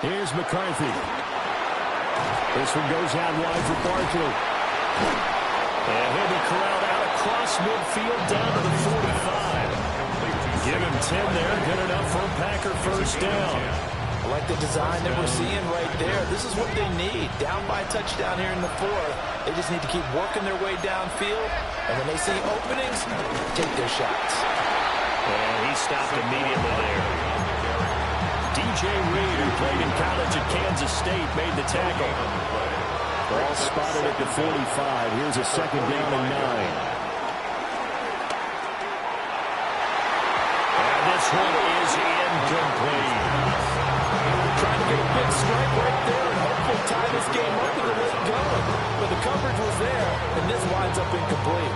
Here's McCarthy. This one goes out wide for Barkley. And he'll be corralled out across midfield down to the 45. Give him 10 there. Good enough for a Packer first down. I like the design that we're seeing right there. This is what they need. Down by a touchdown here in the 4th. They just need to keep working their way downfield. And when they see openings, take their shots. And he stopped immediately there. DJ Reed, who played in college at Kansas State, made the tackle. Ball spotted at the 45. Here's a second down and 9. And this one is incomplete. Trying to get a big strike right there and hopefully tie this game up and let it go. But the coverage was there, and this winds up incomplete.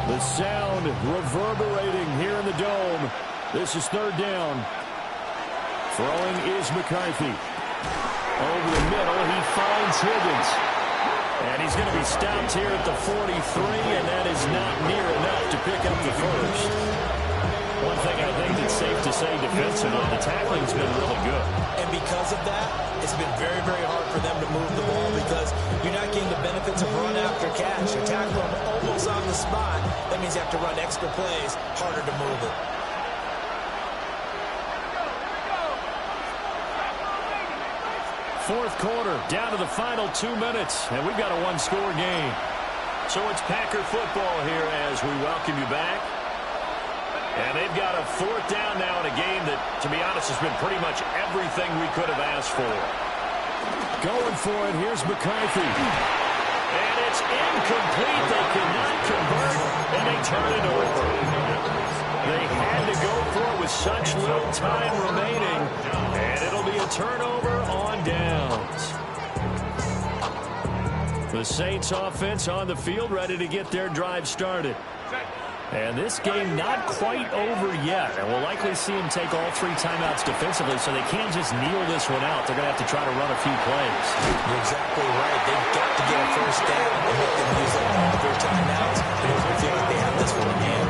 The sound reverberating here in the dome. This is 3rd down. Throwing is McCarthy. Over the middle, he finds Higgins. And he's going to be stopped here at the 43, and that is not near enough to pick up the first. One thing I think that's safe to say defensively, the tackling's been really good. And because of that, it's been very, very hard for them to move the ball because you're not getting the benefits of run after catch. You tackle them almost on the spot. That means you have to run extra plays, harder to move it. Fourth quarter, down to the final 2 minutes, and we've got a one-score game. So it's Packer football here as we welcome you back. And they've got a 4th down now in a game that, to be honest, has been pretty much everything we could have asked for. Going for it, here's McCarthy. And it's incomplete. They cannot convert, and they turn it over. They had to go for it with such little time remaining, and it'll be a turnover on downs. The Saints offense on the field, ready to get their drive started. And this game not quite over yet. And we'll likely see them take all 3 timeouts defensively, so they can't just kneel this one out. They're going to have to try to run a few plays. You're exactly right. They've got to get a first down and make them use up all of their timeouts. And I feel like they have this one in hand.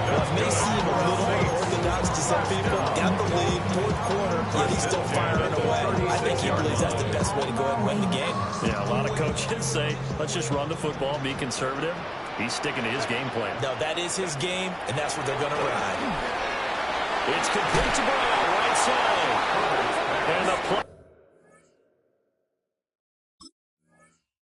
Well, it may seem a little unorthodox to some people. Got the lead, 4th quarter, yet he's still firing away. I think he believes that's the best way to go ahead and win the game. Yeah, a lot of coaches say, let's just run the football, be conservative. He's sticking to his game plan. No, that is his game, and that's what they're going to ride. It's complete to Brown. inside. And the play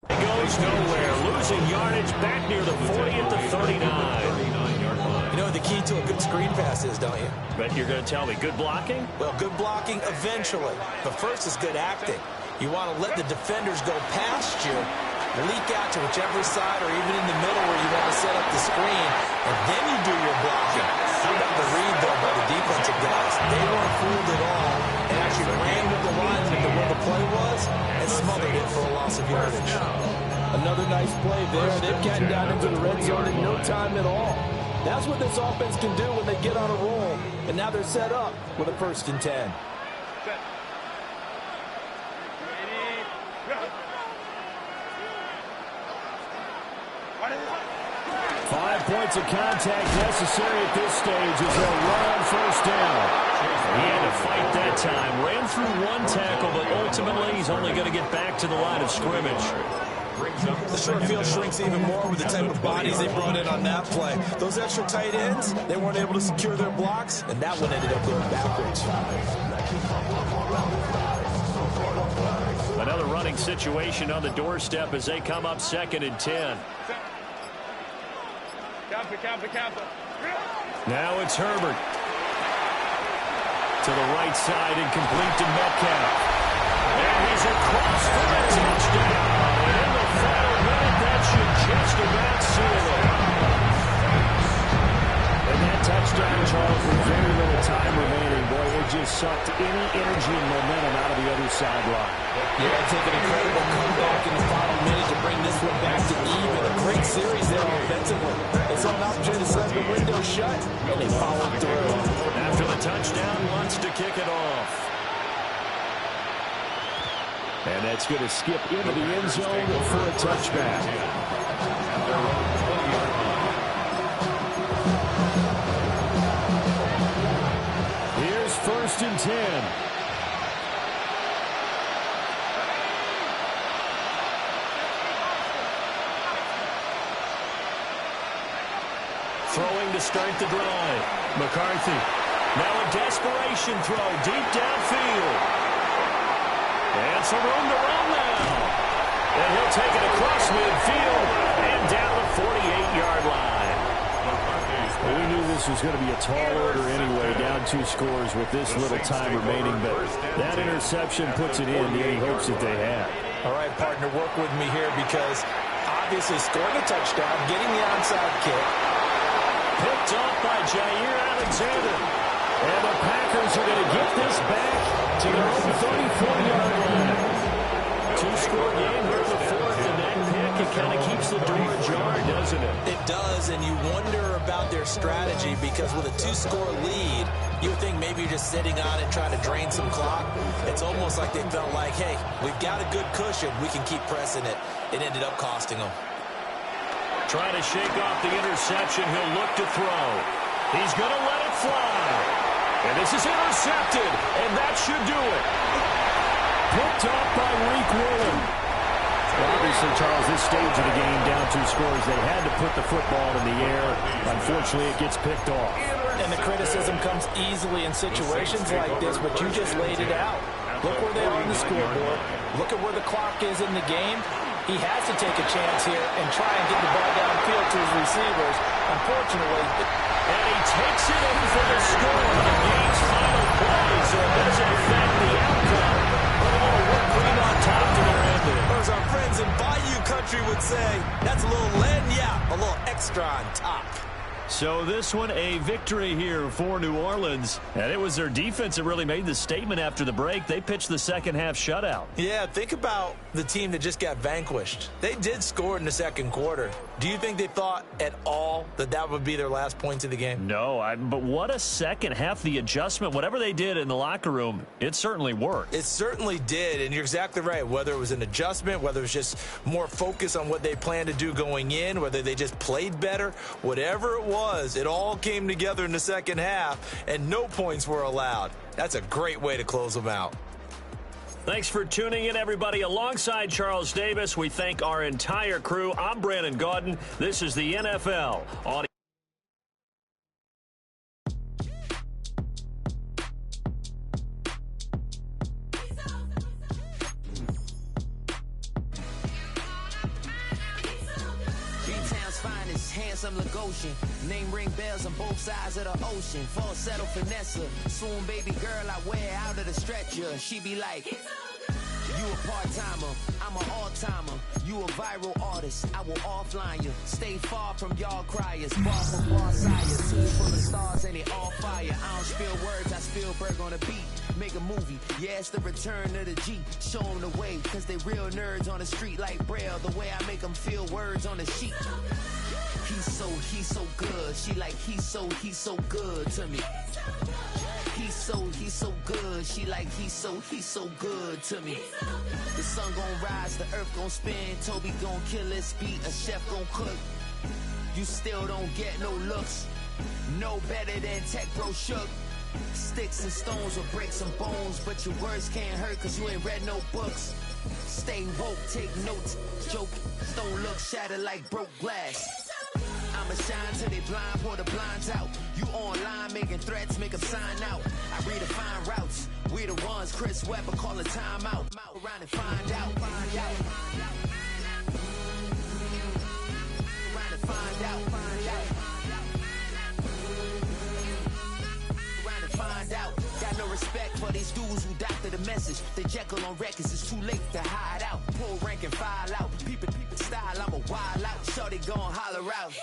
goes nowhere. Losing yardage back near the 40 at the 39. You know what the key to a good screen pass is, don't you? But you're going to tell me, good blocking? Well, good blocking eventually. But first is good acting. You want to let the defenders go past you, leak out to whichever side or even in the middle where you want to set up the screen, and then you do your blocking. How about the read, though, by the defensive guys? They weren't fooled at all and actually ran with the lineman to where the play was and smothered it for a loss of yardage. Another nice play there. They've gotten down into the red zone in no time at all. That's what this offense can do when they get on a roll. And now they're set up with a 1st and 10. 5 points of contact necessary at this stage as they'll run 1st down. He had to fight that time. Ran through one tackle, but ultimately he's only going to get back to the line of scrimmage. The short field shrinks even more with the type of bodies they brought in on that play. Those extra tight ends, they weren't able to secure their blocks, and that one ended up going backwards. Another running situation on the doorstep as they come up 2nd and 10. Now it's Herbert. To the right side and complete to Metcalf. And he's across for the touchdown. And in the final minute, that should just about seal it. And that touchdown, Charles, with very little time remaining, boy, it just sucked any energy and momentum out of the other sideline. Yeah, take an incredible comeback in the final minute to bring this one back to even. A great series there offensively. They saw an opportunity to slam the window shut, and they followed through. After the touchdown, wants to kick it off. And that's going to skip into the end zone for a touchback. Here's 1st and 10. Throwing to start the drive. McCarthy. Now a desperation throw deep downfield. And some room to run now. And he'll take it across midfield and down the 48-yard line. Well, we knew this was going to be a tall order anyway, down 2 scores with this little time remaining, but that interception puts it in any hopes that they had. All right, partner, work with me here because obviously scoring a touchdown, getting the onside kick. Picked off by Jair Alexander. And the Packers are going to get this back to their own 34-yard line. 2-score game here in the 4th, and that pick, it kind of keeps the door ajar, doesn't it? It does, and you wonder about their strategy because with a 2-score lead, you would think maybe you're just sitting on it trying to drain some clock. It's almost like they felt like, hey, we've got a good cushion. We can keep pressing it. It ended up costing them. Trying to shake off the interception. He'll look to throw. He's going to let it fly. And this is intercepted, and that should do it. Picked off by Reek Woolen. Well, obviously, Charles, this stage of the game, down 2 scores, they had to put the football in the air. Unfortunately, it gets picked off. And the criticism comes easily in situations like this, but you just laid it out. Look where they are on the scoreboard. Look at where the clock is in the game. He has to take a chance here and try and get the ball downfield to his receivers. Unfortunately, and he takes it in for the score on the game's final play, so it doesn't affect the outcome. But a little work green on top to their ending. Or as our friends in Bayou Country would say, that's a little lagniappe, a little extra on top. So this one, a victory here for New Orleans. And it was their defense that really made the statement after the break. They pitched the second half shutout. Yeah, think about the team that just got vanquished. They did score in the second quarter. Do you think they thought at all that that would be their last points of the game? No, but what a second half. The adjustment, whatever they did in the locker room, it certainly worked. It certainly did, and you're exactly right. Whether it was an adjustment, whether it was just more focus on what they planned to do going in, whether they just played better, whatever it was, it all came together in the second half, and no points were allowed. That's a great way to close them out. Thanks for tuning in, everybody. Alongside Charles Davis, we thank our entire crew. I'm Brandon Gaudin. This is the NFL. handsome Lagosian. Name ring bells on both sides of the ocean. Falsetto finesse, swoon baby girl I wear out of the stretcher. She be like, you a part-timer, I'm an all-timer. You a viral artist, I will offline you. Stay far from y'all criers. Bar for bar sire, team full of stars and they all fire. I don't spill words, I Spielberg on a beat. Make a movie, yeah, it's the return of the G. Show them the way, cause they real nerds on the street like Braille. The way I make them feel words on the sheet. He's so good. She like, he's so good to me. He's so good. She like, he's so good to me. The sun gon' rise, the earth gon' spin. Toby gon' kill this beat, a chef gon' cook. You still don't get no looks. No better than Tech Bro Shook. Sticks and stones will break some bones, but your words can't hurt cause you ain't read no books. Stay woke, take notes, joke, don't look shattered like broke glass. I'ma shine till they blind, pour the blinds out. You online making threats, make them sign out. I redefine routes, we the ones Chris Webber call a timeout. Around and find out. Around and find out. Around and find out. Got no respect for these dudes who doctor the message. The Jekyll on records, it's too late to hide out. Pull rank and file out. People style, I'm a wild out. Shorty gon' holler out.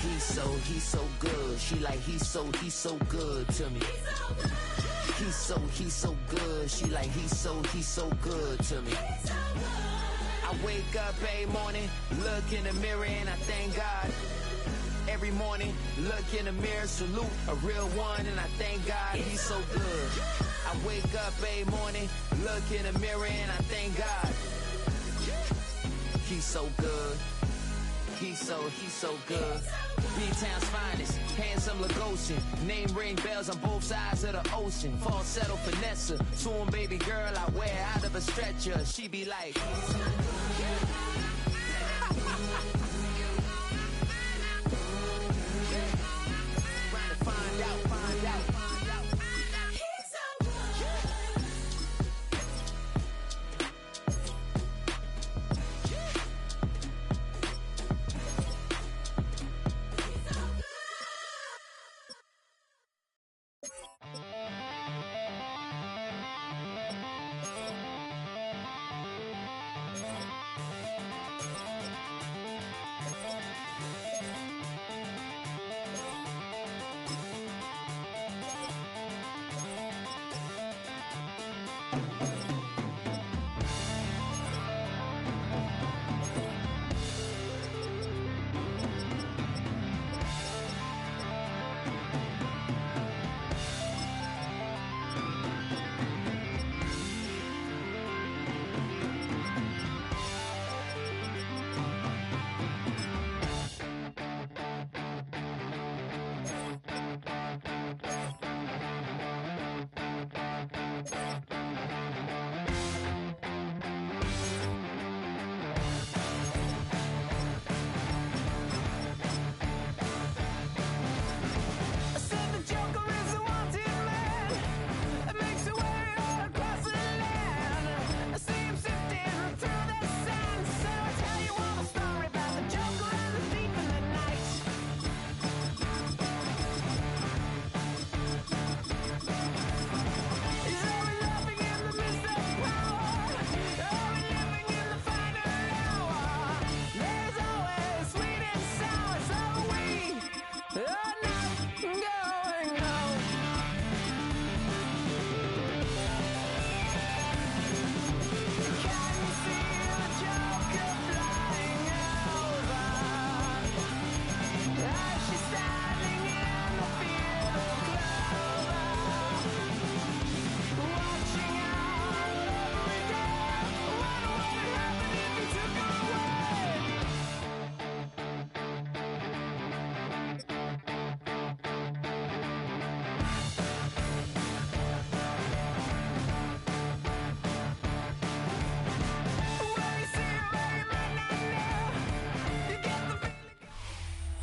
He's so good. She like, he's so good to me. He's so good. She like, he's so good to me. I wake up every morning, look in the mirror and I thank God. Every morning, look in the mirror, salute a real one and I thank God he's so good. I wake up every morning, look in the mirror and I thank God. He's so good. He's so good. B-Town's finest, handsome Lagosian. Name ring bells on both sides of the ocean. Falsetto finesse, swoon baby girl I wear out of a stretcher. She be like,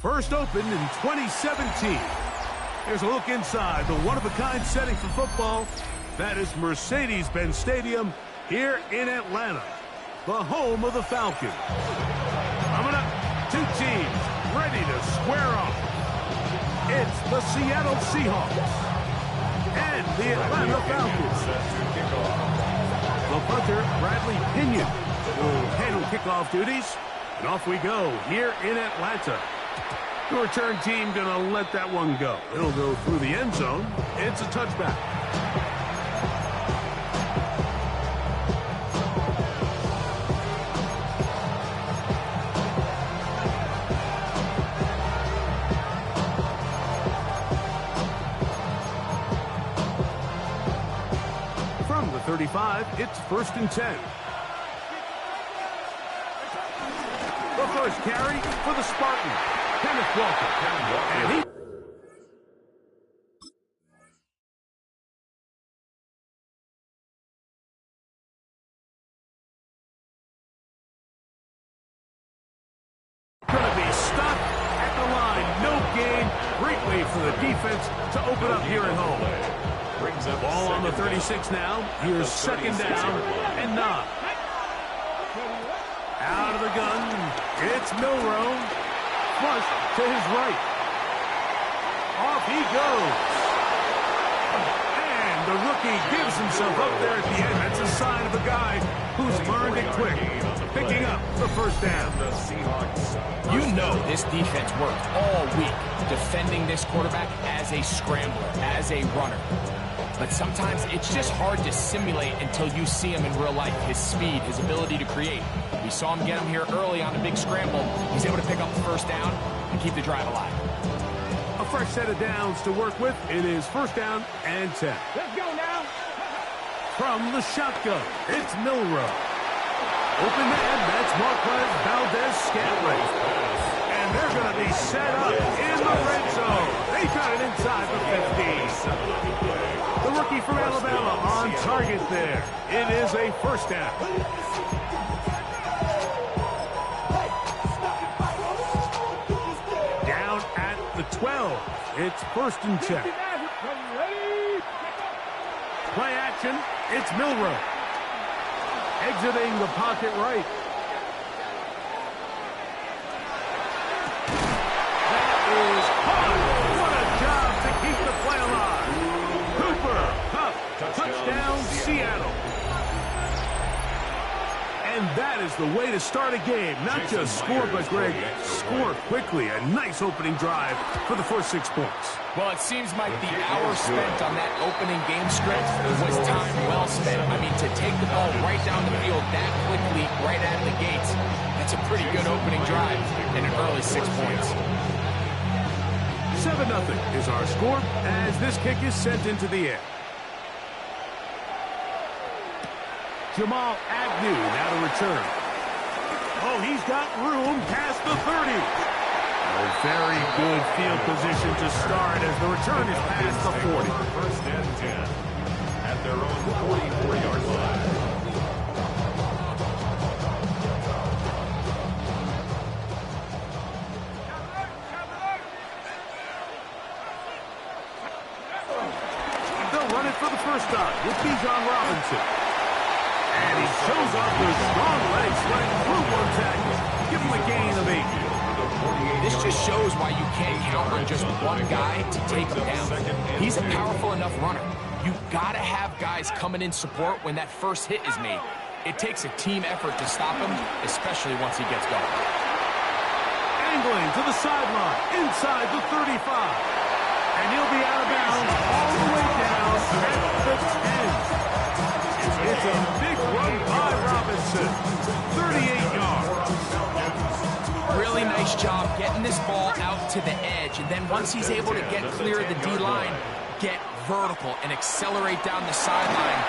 First opened in 2017. Here's a look inside the one-of-a-kind setting for football. That is Mercedes-Benz Stadium here in Atlanta, the home of the Falcons. Coming up, two teams ready to square off. It's the Seattle Seahawks and the Atlanta Falcons. The punter, Bradley Pinion, will handle kickoff duties. And off we go here in Atlanta. The return team going to let that one go. It'll go through the end zone. It's a touchback. From the 35, it's 1st and 10. The first carry for the Spartans, Kenneth Walker. And he... going to be stuck at the line. No gain. Great way for the defense to open up here at home. Ball on the 36 now. Here's 2nd down and 9. Out of the gun, it's Milroe. Flush to his right. Off he goes. And the rookie gives himself up there at the end. That's a sign of a guy who's learned it quick. Picking up the 1st down. You know this defense worked all week defending this quarterback as a scrambler, as a runner. But sometimes it's just hard to simulate until you see him in real life. His speed, his ability to create. We saw him get him here early on a big scramble. He's able to pick up the 1st down and keep the drive alive. A fresh set of downs to work with. It is 1st down and 10. Let's go now. From the shotgun, it's Milroe. Open man, that's Marquez Valdez-Scantling. And they're going to be set up in the red zone. They got it inside the 15. The rookie from Alabama on target there. It is a 1st down. Down at the 12. It's 1st and 10. Play action. It's Milroe. Exiting the pocket right. That is hard. What a job to keep the play alive. Cooper Kupp, touchdown Seattle. And that is the way to start a game. Not just score, but, Greg, score quickly. A nice opening drive for the first 6 points. Well, it seems like the hour spent on that opening game script was time well spent. I mean, to take the ball right down the field that quickly, right out of the gates, that's a pretty good opening drive and an early 6 points. 7-0 is our score as this kick is sent into the air. Jamal Agnew now to return. Oh, he's got room past the 30. A very good field position to start as the return is past the 40. 1st and 10 at their own 44-yard line. They'll run it for the 1st time with Bijan Robinson. And he shows off those strong legs running through one tackle. Give him a gain of 8. This just shows why you can't count on just one guy to take him down. He's a powerful enough runner. You've got to have guys coming in support when that first hit is made. It takes a team effort to stop him, especially once he gets going. Angling to the sideline, inside the 35. And he'll be out of bounds all the way down at the 10. It's a big run by Robinson. 38 yards. Really nice job getting this ball out to the edge. And then once he's able to get clear of the D-line, get vertical and accelerate down the sideline.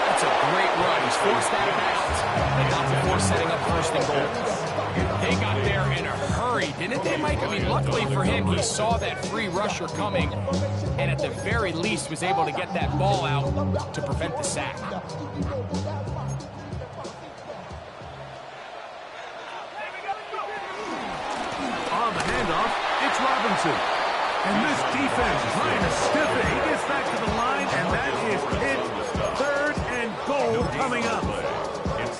That's a great run. He's forced out of bounds, but not before setting up 1st and goal. They got there in a hurry, didn't they, Mike? I mean, luckily for him, he saw that free rusher coming, and at the very least was able to get that ball out to prevent the sack. On the handoff, it's Robinson. And this defense trying to stiff it. He gets back to the line, and that is it. 3rd and goal coming up.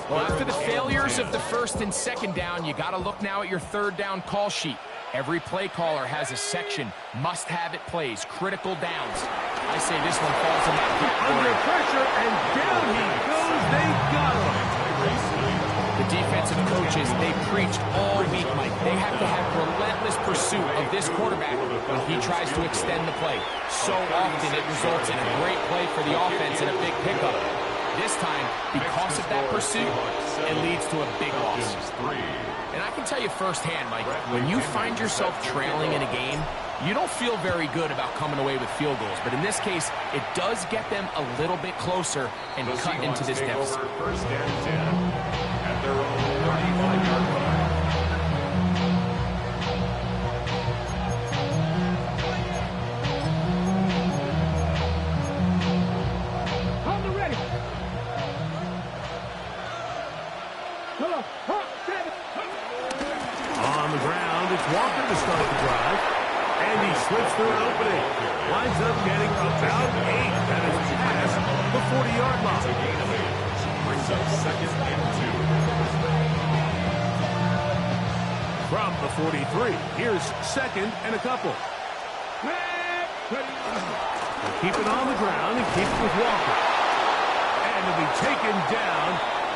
Well, after the failures of the 1st and 2nd down, you got to look now at your 3rd down call sheet. Every play caller has a section, must-have-it plays, critical downs. I say this one falls in that category. Under pressure, and down he goes. They got him. The defensive coaches, they preached all week, Mike. They have to have relentless pursuit of this quarterback when he tries to extend the play. So often it results in a great play for the offense and a big pickup. This time, because of that pursuit, it leads to a big loss. And I can tell you firsthand, Mike, when you find yourself trailing in a game, you don't feel very good about coming away with field goals. But in this case, it does get them a little bit closer and cut into this deficit. First and 10 at their own 35-yard line. On the ground, it's Walker to start the drive. And he slips through an opening. Winds up getting about 8. That is past the 40-yard line. Brings up second and 2. From the 43, here's second and a couple. Keep it on the ground and keep it with Walker. And he'll be taken down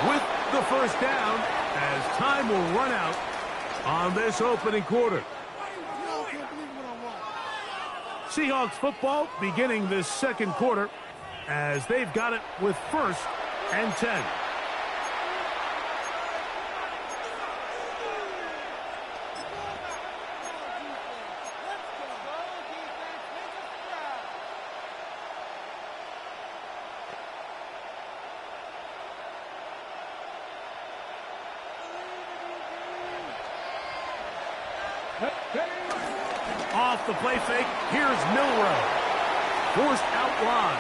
with the first down as time will run out on this opening quarter. Seahawks football beginning this second quarter as they've got it with first and 10. Off the play fake, here's Milroe. Forced out wide.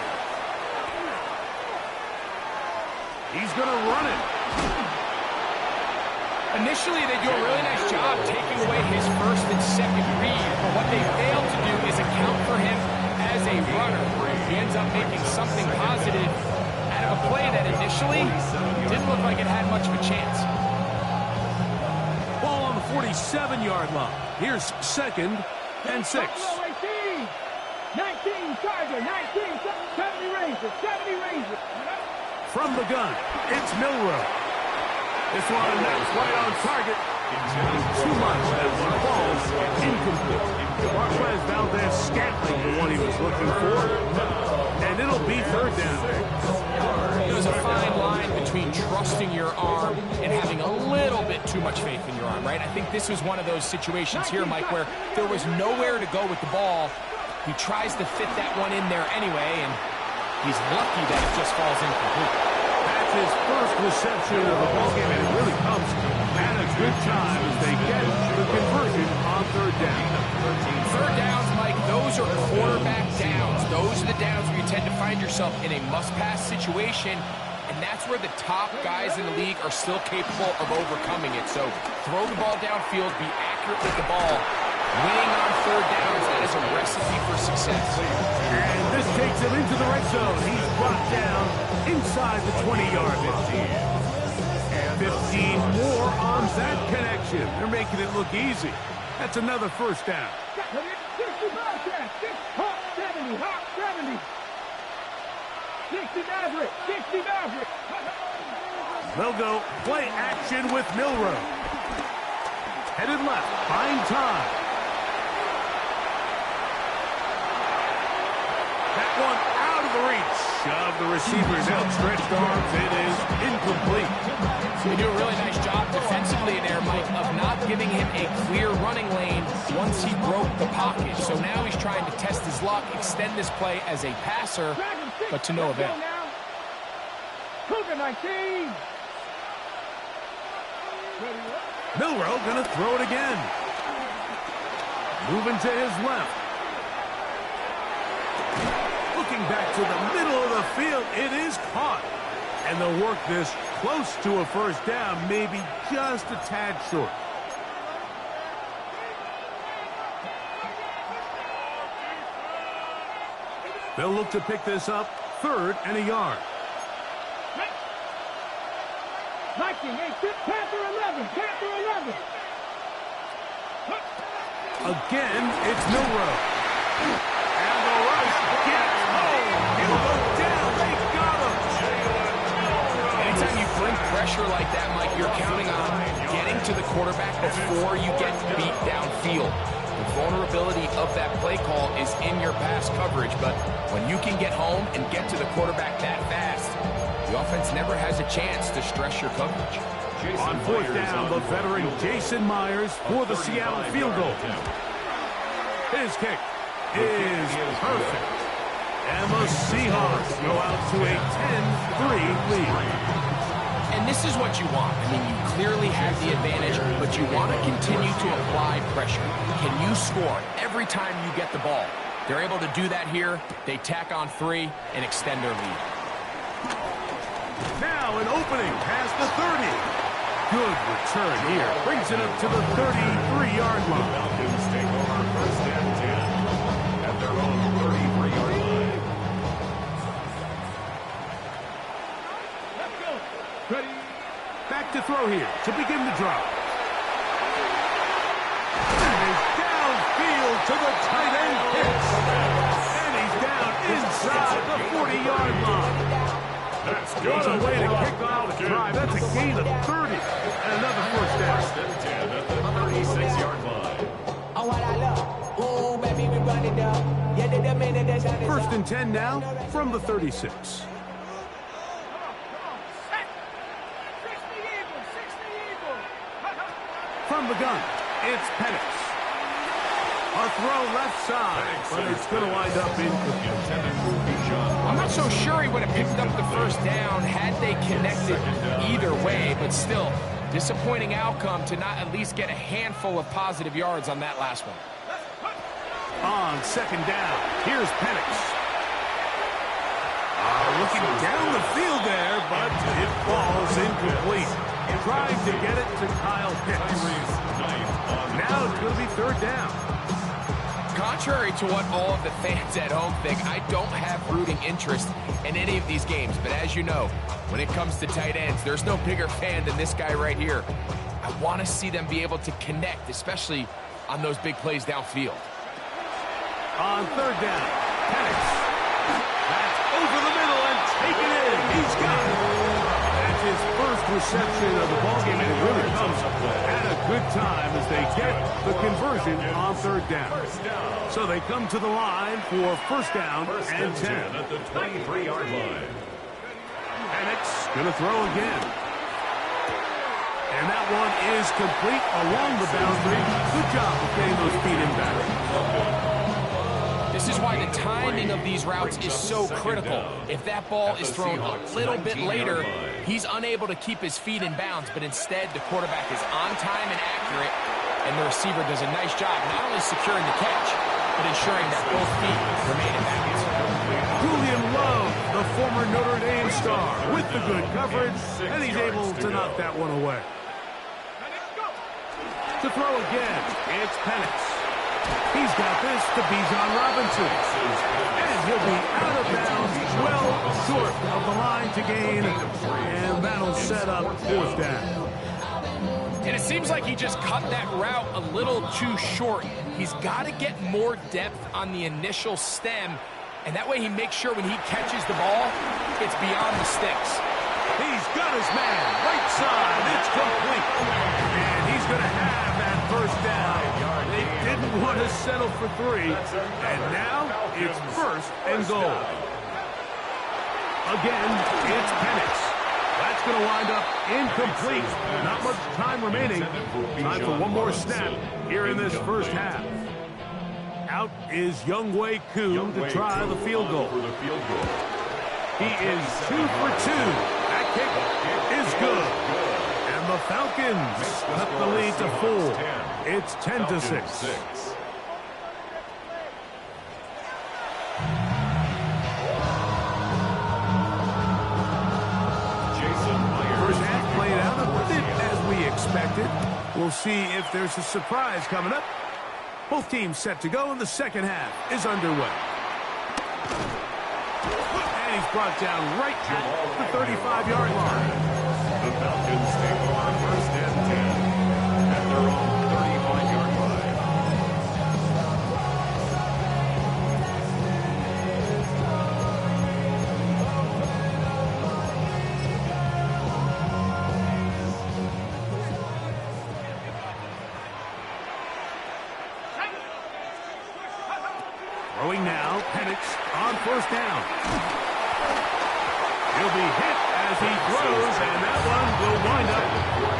He's going to run it. Initially, they do a really nice job taking away his first and second read, but what they fail to do is account for him as a runner. He ends up making something positive out of a play that initially didn't look like it had much of a chance. Ball on the 47-yard line. Here's second and 6. 19 Charger, 19 70 Ranger, 70 Ranger. From the gun, it's Milroe. This one, that's right on target. Too much. That one falls incomplete. Marquez Valdez Scantling, the one he was looking for. And it'll be third down. There's a fine line between trusting your arm and having a little bit too much faith in your arm, right? I think this was one of those situations here, Mike, where there was nowhere to go with the ball. He tries to fit that one in there anyway, and he's lucky that it just falls incomplete. That's his first reception of the ballgame, and it really comes at a good time as they get the conversion on third down. Third downs, Mike, those are quarterback downs. Those are the downs where you tend to find yourself in a must-pass situation, and that's where the top guys in the league are still capable of overcoming it. So throw the ball downfield, be accurate with the ball. Winning on third downs, that is a recipe for success. And this takes him into the red zone. He's brought down inside the 20-yard line. 15 more on that connection. They're making it look easy. That's another first down. 60 Maverick, 60 Maverick. They'll go play action with Milroe. Headed left, buying time. That one out of the reach of the receiver's outstretched arms. It is incomplete. They do a really nice job defensively there, Mike, of not giving him a clear running lane once he broke the pocket. So now he's trying to test his luck, extend this play as a passer, but to no avail. Cougar 19. Milroe going to throw it again. Moving to his left. Looking back to the middle of the field. It is caught. And they'll work this close to a first down, maybe just a tad short. They'll look to pick this up, third and a yard. 19, Panther 11, Panther 11. Again, it's Milrow. And the rush gets home. He'll go down. They got him. Anytime you bring pressure like that, Mike, you're counting on getting to the quarterback before you get beat downfield. The vulnerability of that play call is in your pass coverage, but when you can get home and get to the quarterback that fast, the offense never has a chance to stress your coverage. On fourth down, the veteran Jason Myers for the Seattle field goal. His kick is perfect. And the Seahawks go out to a 10-3 lead. And this is what you want. I mean, you clearly have the advantage, but you want to continue to apply pressure. Can you score every time you get the ball? They're able to do that here. They tack on 3 and extend their lead. Now an opening past the 30. Good return here. Brings it up to the 33-yard line. Falcons take over first and 10 at their own 33-yard line. Let's go. Ready. Back to throw here to begin the drive. And he's downfield to the tight end pitch. And he's down inside the 40-yard line. That's good. What a way to kick off the drive. That's a gain of 30. And another first down. First and 10 at the 36-yard line. First and 10 now from the 36. From the gun, it's Penix. A throw left side, but it's going to wind up incomplete. I'm not so sure he would have picked up the first down had they connected either way, but still, disappointing outcome to not at least get a handful of positive yards on that last one. On second down, here's Penix. Looking down the field there, but it falls incomplete. Trying to get it to Kyle Pitts. Now it's going to be third down. Contrary to what all of the fans at home think, I don't have rooting interest in any of these games. But as you know, when it comes to tight ends, there's no bigger fan than this guy right here. I want to see them be able to connect, especially on those big plays downfield. On third down, Penix. That's over the middle and taken in. He's got it. That's his first reception of the ballgame, and it really comes at a good time as they get the conversion on third down. So they come to the line for first down and 10. At the 23-yard line. Penix going to throw again. And that one is complete along the boundary. Good job of getting those feet in back. This is why the timing of these routes is so critical. If that ball is thrown a little bit later, he's unable to keep his feet in bounds, but instead the quarterback is on time and accurate, and the receiver does a nice job not only securing the catch, but ensuring that both feet remain in bounds. Julian Love, the former Notre Dame star, with the good coverage, and he's able to knock that one away. To throw again, it's Penix. He's got this to Bijan Robinson. And he'll be out of bounds, well short of the line to gain. And that'll set up fourth down. And it seems like he just cut that route a little too short. He's got to get more depth on the initial stem. And that way he makes sure when he catches the ball, it's beyond the sticks. He's got his man, right side, it's complete. And he's going to have that first down. They didn't want to settle for 3. And now it's first and goal. Again, it's Penix. That's going to wind up incomplete. Not much time remaining. Time for one more snap here in this first half. Out is Younghoe Koo to try the field goal. He is 2 for 2. That kick is good. And the Falcons cut the lead to 4. It's 10-6. First half played out a bit as we expected. We'll see if there's a surprise coming up. Both teams set to go, and the second half is underway. And he's brought down right at the 35-yard line. The Falcons take over first and 10 at their own 35-yard line. on first down. He'll be hit as he throws, and that one will wind up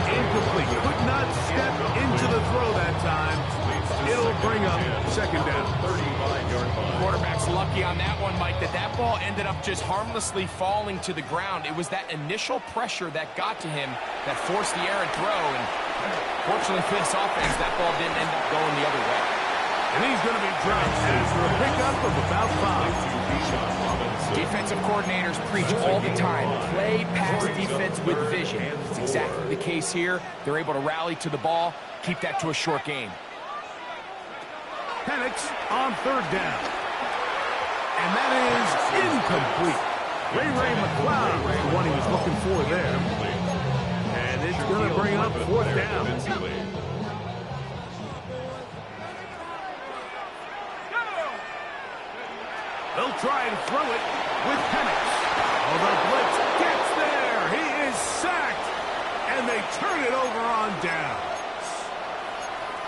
incomplete. Could not step into the throw that time. It'll bring up second down. Quarterback's lucky on that one, Mike, that ball ended up just harmlessly falling to the ground. It was that initial pressure that got to him that forced the errant throw, and fortunately for this offense, that ball didn't end up going the other way. And he's going to be dropped after a pickup of about 5. Defensive coordinators preach all the time, play pass defense with vision. It's exactly the case here. They're able to rally to the ball, keep that to a short game. Penix on third down. And that is incomplete. Ray McLeod was the one he was looking for there. And it's going to bring up fourth down. They'll try and throw it with Penix. Oh, the blitz gets there. He is sacked. And they turn it over on down.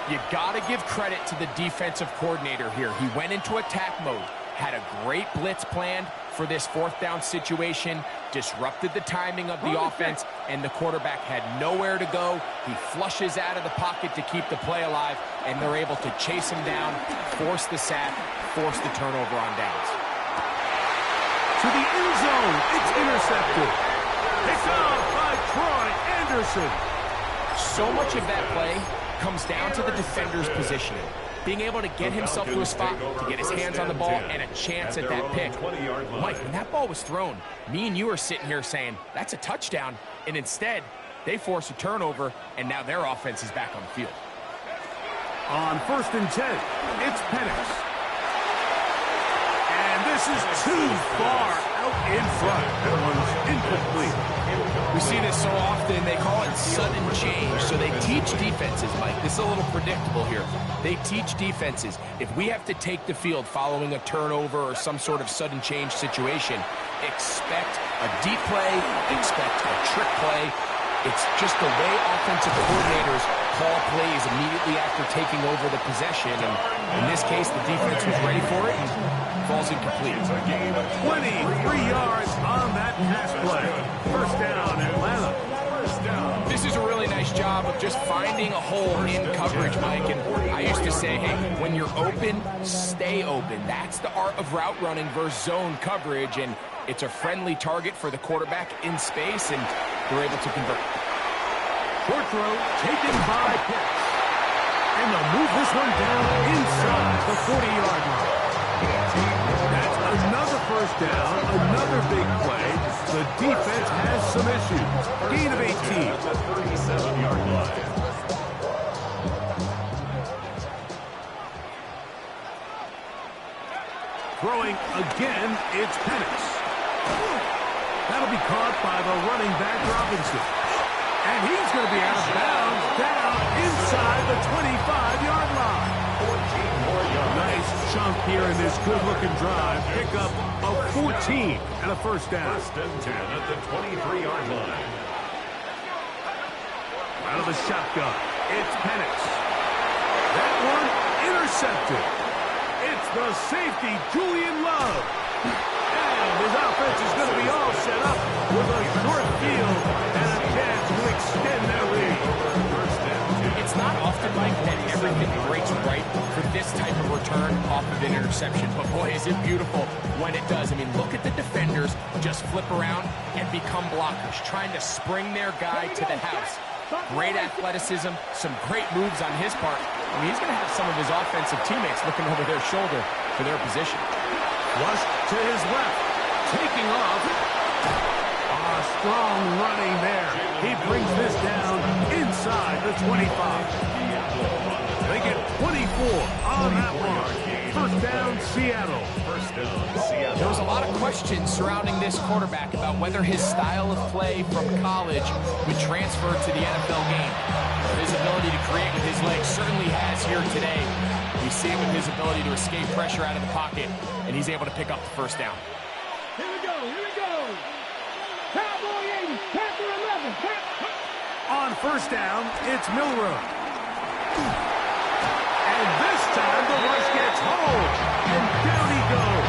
You got to give credit to the defensive coordinator here. He went into attack mode, had a great blitz planned for this fourth down situation, disrupted the timing of the offense, and the quarterback had nowhere to go. He flushes out of the pocket to keep the play alive, and they're able to chase him down, force the sack, force the turnover on downs. To the end zone, it's intercepted. Picked off by Troy Anderson. So much of that play comes down to the defender's positioning. Being able to get himself to a spot, to get his hands on the ball, and a chance at that pick. Mike, when that ball was thrown, me and you are sitting here saying, that's a touchdown, and instead, they force a turnover, and now their offense is back on the field. On 1st and 10, it's Penix. And this is too far out in front. That one's incomplete. We see this so often, they call it sudden change. So they teach defenses, Mike. This is a little predictable here. They teach defenses, if we have to take the field following a turnover or some sort of sudden change situation, expect a deep play, expect a trick play. It's just the way offensive coordinators call plays immediately after taking over the possession. And in this case, the defense was ready for it and falls incomplete. 23 yards on that pass play. First down, Atlanta. This is a really nice job of just finding a hole in coverage, Mike. And I used to say, hey, when you're open, stay open. That's the art of route running versus zone coverage. And it's a friendly target for the quarterback in space, and they're able to convert. Short throw taken by Pitts. And they'll move this one down inside the 40-yard line. That's another first down, another big play. The defense has some issues. Gain of 18. At the 37-yard line. Throwing again, it's Penix. That'll be caught by the running back, Robinson. And he's going to be out of bounds down inside the 25-yard line. Nice chunk here in this good-looking drive. Pick up a 14 and a first down. First and 10 at the 23-yard line. Out of the shotgun, it's Penix. That one intercepted. It's the safety, Julian Love. And his offense is going to be all set up with a short field and a chance to extend their lead. It's not often, Mike, that everything breaks right for this type of return off of an interception. But boy, is it beautiful when it does. I mean, look at the defenders just flip around and become blockers, trying to spring their guy to the house. Great athleticism, some great moves on his part. I mean, he's going to have some of his offensive teammates looking over their shoulder for their position. Flush to his left, taking off. Strong running there. He brings this down inside the 25. They get 24 on that one. First down, Seattle. First down, Seattle. There was a lot of questions surrounding this quarterback about whether his style of play from college would transfer to the NFL game. His ability to create with his legs certainly has here today. We see it with his ability to escape pressure out of the pocket, and he's able to pick up the first down. Here we go, here we go. Cowboy 80, Panther 11. On first down, it's Milroe. And this time the rush gets home. And down he goes.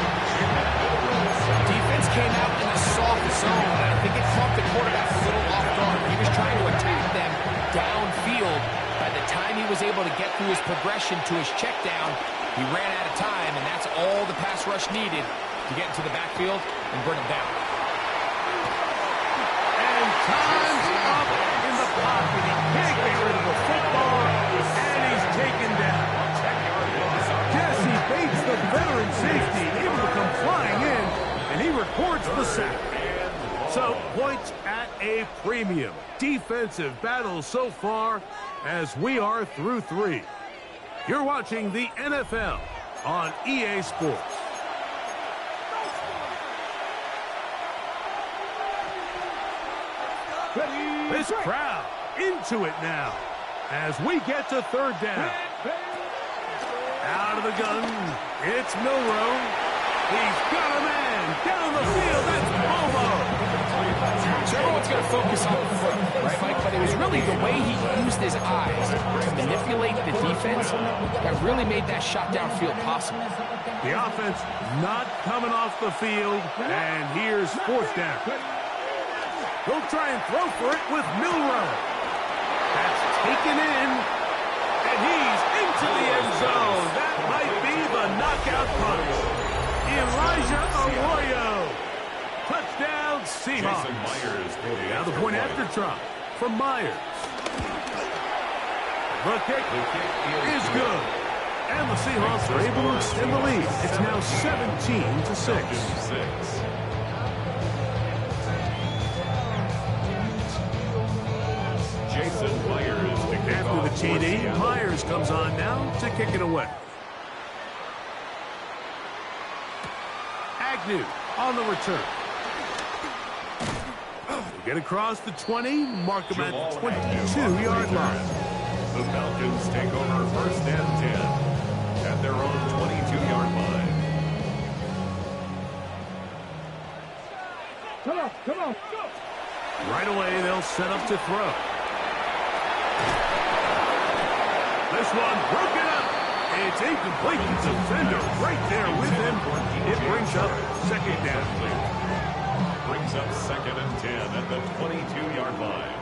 through his progression to his check down, he ran out of time, and that's all the pass rush needed to get into the backfield and bring him down. And time's up in the pocket. He can't get rid of the football, and he's taken down. Jesse Bates, the veteran safety, able to come flying in, and he records the sack. So, points at a premium. Defensive battle so far as we are through 3. You're watching the NFL on EA Sports. This crowd into it now as we get to 3rd down. Out of the gun, it's Milroe. He's got a man down the field. That's Bobo. So everyone's going to focus on the foot, right, Mike? But it was really the way he used his eyes to manipulate the defense that really made that shot downfield possible. The offense not coming off the field, and here's 4th down. They'll try and throw for it with Milroe. That's taken in, and he's into the end zone. That might be the knockout punch. Elijah Arroyo. Touchdown, Seahawks. Now the point after try from Myers. The kick is good. And the Seahawks are able to extend the lead. It's now 17-6. Jason Myers to kick after off the TD, Myers comes on now to kick it away. Agnew on the return. They get across the 20, mark him at the 22-yard line. The Falcons take over 1st and 10 at their own 22-yard line. Come on. Right away, they'll set up to throw. This one broken up. It's incomplete. The defender right there with him. It brings up 2nd down. Brings up 2nd and 10 at the 22-yard line.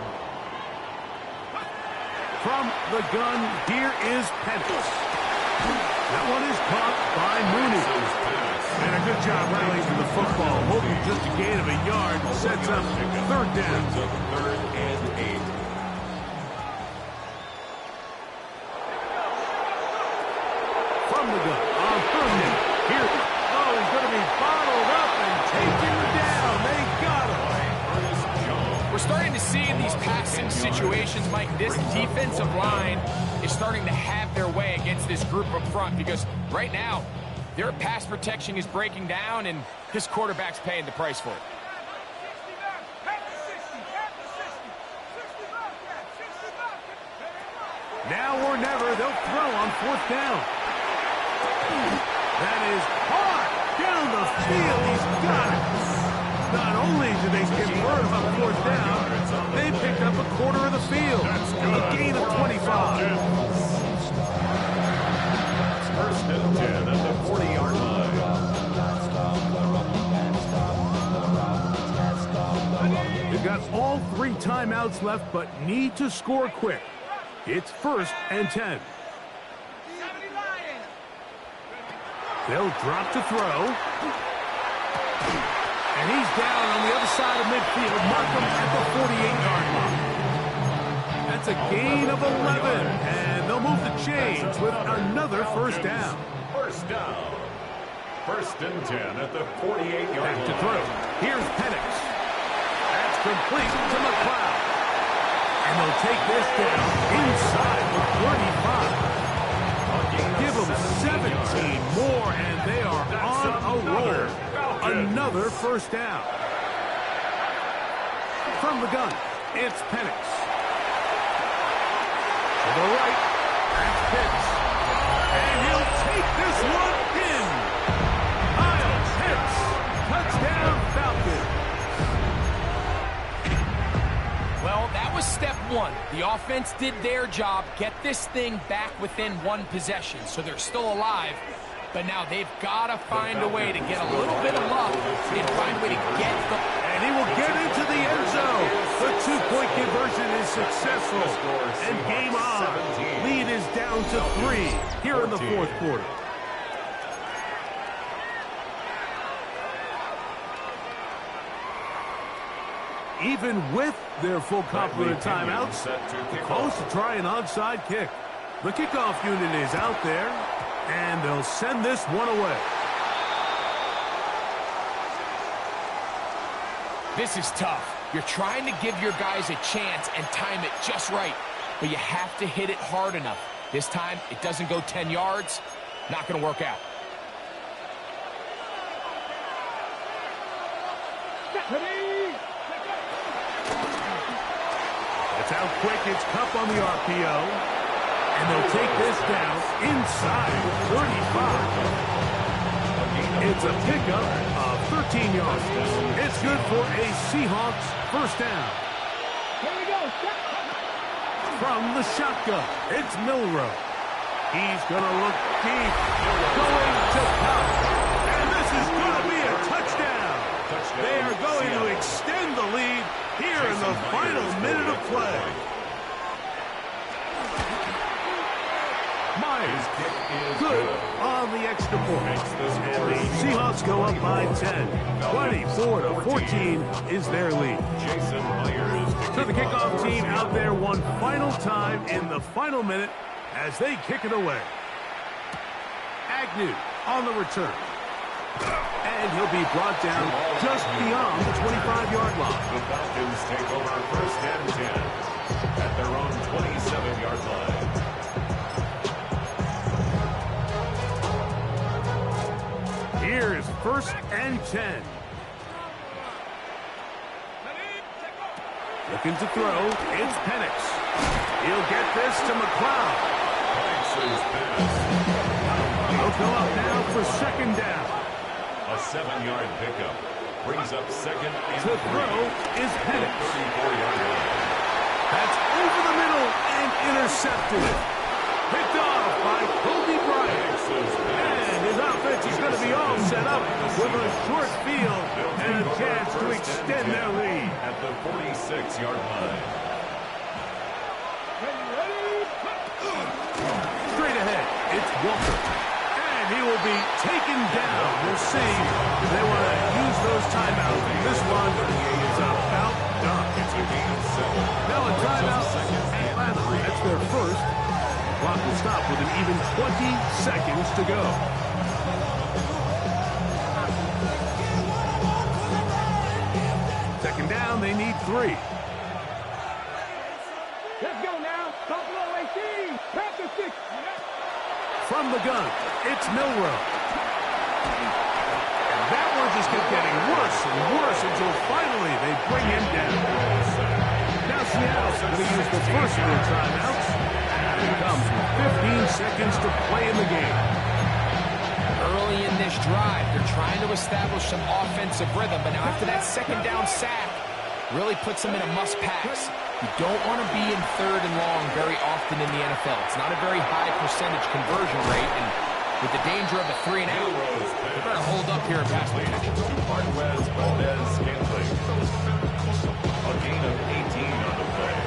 From the gun, here is Penix. That one is caught by Mooney. And a good job rallying to the football. Hoping just a gain of a yard sets up 3rd down. 3rd and 8. From the gun, on 3rd down. Here, he's going to be bottled up and taken down. They got him. We're starting to see in these passing situations, Mike, this defensive line is starting to have their way against this group up front because right now, their pass protection is breaking down, and this quarterback's paying the price for it. Now or never, they'll throw on 4th down. That is hard down the field. He's got it. Not only do they convert on 4th down, they picked up a quarter of the field. A gain of 25. 1st and 10 at the 40-yard line. They've got all 3 timeouts left, but need to score quick. It's 1st and 10. They'll drop to throw. And he's down on the other side of midfield. Markham at the 48-yard line. That's a gain of 11. And they'll move the chains with another 1st down. 1st down. 1st and 10 at the 48-yard line. Back to throw. Here's Penix. That's complete to McLeod. And they'll take this down inside the 35. Give them 17 more, and they are on a roll. Another 1st down. From the gun, it's Penix. To the right, that's Pitts. And he'll take this one in. Kyle Pitts, touchdown Falcons. Well, that was step 1. The offense did their job, get this thing back within 1 possession, so they're still alive. But now they've got to find a way to get a little bit of luck and find a way to get the... And he will get into the end zone. The 2-point conversion is successful. And game on. Lead is down to 3 here in the fourth quarter. Even with their full complement of timeouts, the Colts to try an onside kick. The kickoff unit is out there, and they'll send this one away. This is tough. You're trying to give your guys a chance and time it just right, but you have to hit it hard enough. This time, it doesn't go 10 yards. Not going to work out. That's how quick it's Cup on the RPO. And they'll take this down inside 35. It's a pickup of 13 yards. It's good for a Seahawks first down. Here we go. From the shotgun, it's Milroe. He's going to look deep. Going to Cup. And this is going to be a touchdown. They are going to extend the lead here in the final minute of play. Myers, good on the extra point. And the Seahawks go up by 10. 24-14 is their lead. So the kickoff team out there one final time in the final minute as they kick it away. Agnew on the return. And he'll be brought down just beyond the 25-yard line. The Falcons take over first and 10 at their own 27-yard line. Here's first and 10. Looking to throw, it's Penix. He'll get this to McLeod. Penix's pass. He'll go up now for second down. A 7-yard pickup brings up second and to 3. Throw is Penix. 34-yard line. That's over the middle and intercepted. Picked off by Kobe Bryant. And his offense is going to be all set up with a short field and a chance to extend their lead. At the 46-yard line. Straight ahead, it's Walker. And he will be taken down. We'll see. They want to use those timeouts. This one is about done. It's a gain of 7. Now a timeout. Atlanta. That's their first. Clock will stop with an even 20 seconds to go. Second down, they need 3. Let's go now. Buffalo AC. Panther 6. From the gun, it's Milroe. And that one just kept getting worse and worse until finally they bring him down. Now Seattle's going to use the first of their timeouts. And it comes with 15 seconds to play in the game. Early in this drive, they're trying to establish some offensive rhythm, but now after that second down sack, really puts them in a must-pass. You don't want to be in third and long very often in the NFL. It's not a very high percentage conversion rate, and with the danger of a 3 and out, they're going to hold up here in pass protection. Marquez Valdez-Scantling. A gain of 18 on the play.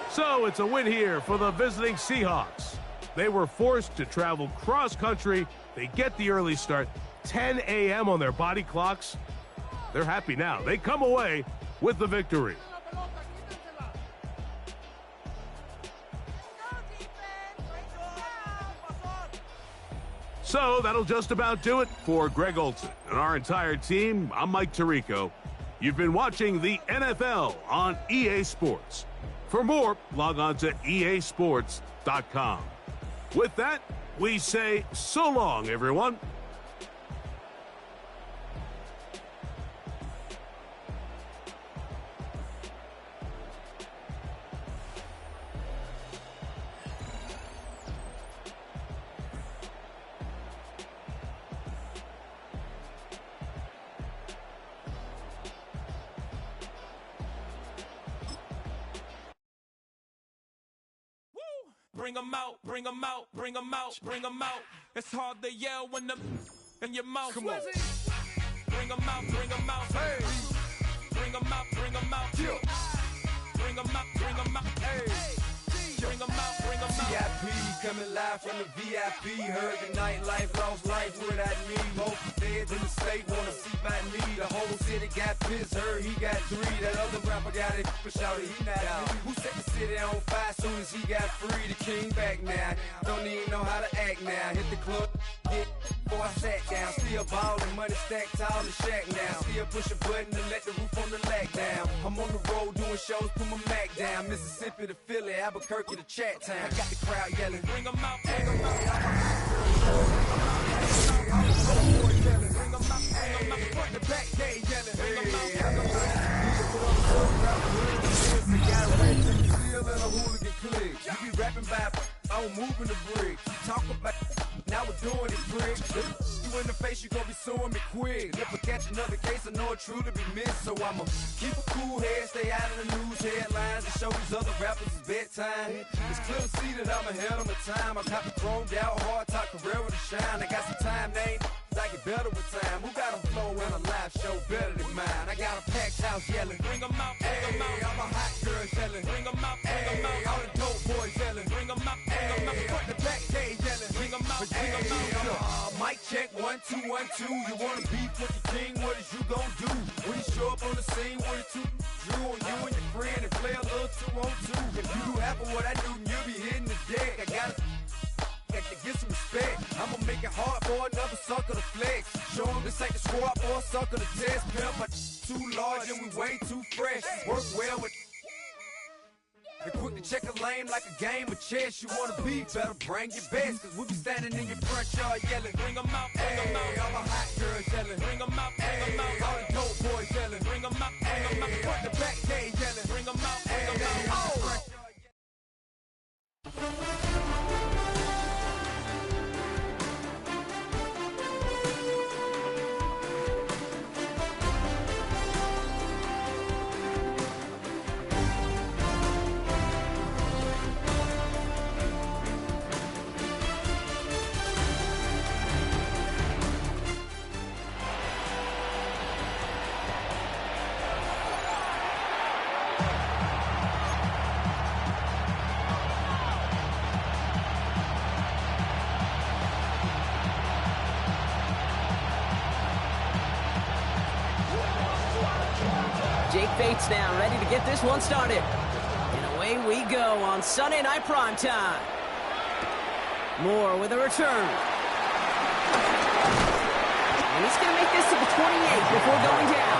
So it's a win here for the visiting Seahawks. They were forced to travel cross-country. They get the early start, 10 a.m. on their body clocks. They're happy now. They come away with the victory. So that'll just about do it for Greg Olson and our entire team. I'm Mike Tirico. You've been watching the NFL on EA Sports. For more, log on to easports.com. With that, we say so long, everyone. Bring 'em out, bring 'em out, bring 'em out, bring 'em out. It's hard to yell when the in your mouth. Come on. Bring 'em out, bring 'em out. Hey. Bring 'em out, bring 'em out. Bring 'em out, bring 'em out. them out. Bring them out, bring them out. VIP coming live from the VIP. Heard the nightlife, lost life without me. Most feds in the state wanna see by me. The whole city got pissed, heard he got 3. That other rapper got it for shouted, he not out. Who set the city on fire soon as he got free? The king back now, don't even know how to act now. Hit the club, get before I sat down. Still ballin', money stacked tall in shack now. Still push a button to let the roof on the lack down. I'm on the road doing shows, put my Mac down. Mississippi to Philly, Albuquerque to Chat Town. I got the crowd yelling, bring them out, bring them out. Bring them out, front to back, they yelling, bring them out. Still in a hooligan clique. You be rapping by, I'm moving the brick. You talk about, now we're doing it, prick. You in the face, you gon' be suing me quick. If I catch another case, I know it truly be missed. So I'ma keep a cool head, stay out of the news headlines, and show these other rappers it's bedtime. It's clear to see that I'm ahead of my time. I caught the chromed out, hard talk career with a shine. I got some time, name. I get better with time. Who got a flow and a live show better than mine? I got a packed house yelling, bring them out, bring them out. I'm a hot girl yelling, bring them out, bring them out. All the dope boys yelling, bring them out, bring them out. Front the back, they yelling, bring them out, bring them out. Mic check, 1 2 1 2. You wanna beef with the king? What is you gon' do when you show up on the scene with a 2 drew on you and your friend and play a little 2 on 2? If you do half of what I do, you'll be hitting the deck. I gotta get some respect. I'ma make it hard for another sucker to flex. Show him this ain't the squad for a sucker to test. Pimp, but too large and we way too fresh. Work well with and quick to check a lane like a game of chess. You wanna be better, bring your best. Cause we'll be standing in your front yard yelling, bring them out, bring them out. All the hot girls yelling, bring them out, bring them out. All the dope boys yelling, bring them out, bring them out. Front the back, they yelling, bring them out, bring them out. Jake Bates now, ready to get this one started. And away we go on Sunday Night Primetime. Moore with a return. And he's going to make this to the 28 before going down.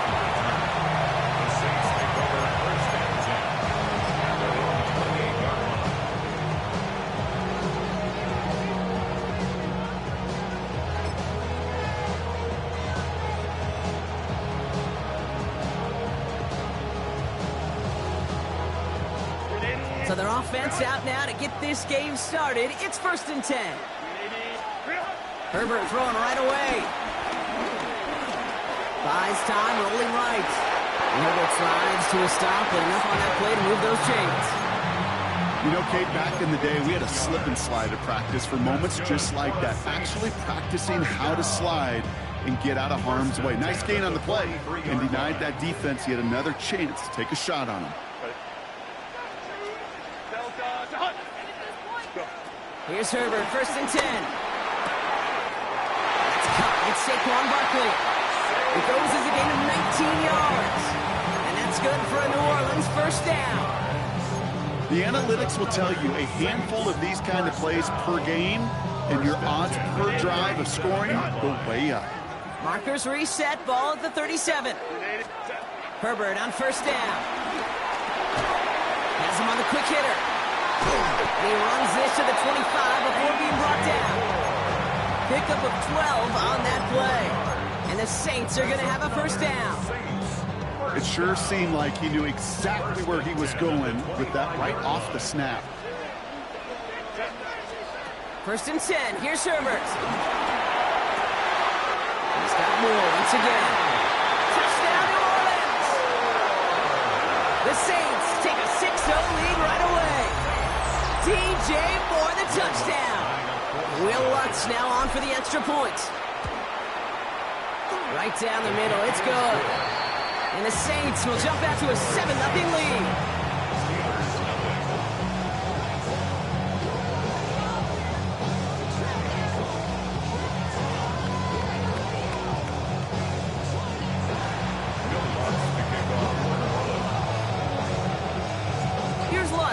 So their offense out now to get this game started. It's 1st and 10. Herbert throwing right away. Buys time, rolling right. Herbert slides to a stop, but enough on that play to move those chains. You know, Kate, back in the day, we had a slip and slide at practice for moments just like that. Actually practicing how to slide and get out of harm's way. Nice gain on the play, and denied that defense yet another chance to take a shot on him. Here's Herbert, 1st and 10. That's caught. It's Saquon Barkley. It goes as a gain of 19 yards. And that's good for a New Orleans 1st down. The analytics will tell you a handful of these kind of plays per game, and your odds per drive of scoring go way up. Markers reset, ball at the 37. Herbert on 1st down. Has him on the quick hitter. He runs this to the 25 before being brought down. Pickup of 12 on that play. And the Saints are going to have a 1st down. It sure seemed like he knew exactly where he was going with that right off the snap. 1st and 10. Here's Herbert. He's got more once again. Touchdown, New Orleans. The Saints take a 6-0 lead right away. DJ Moore, the touchdown. Will Lutz now on for the extra point. Right down the middle, it's good. And the Saints will jump out to a 7-0 lead.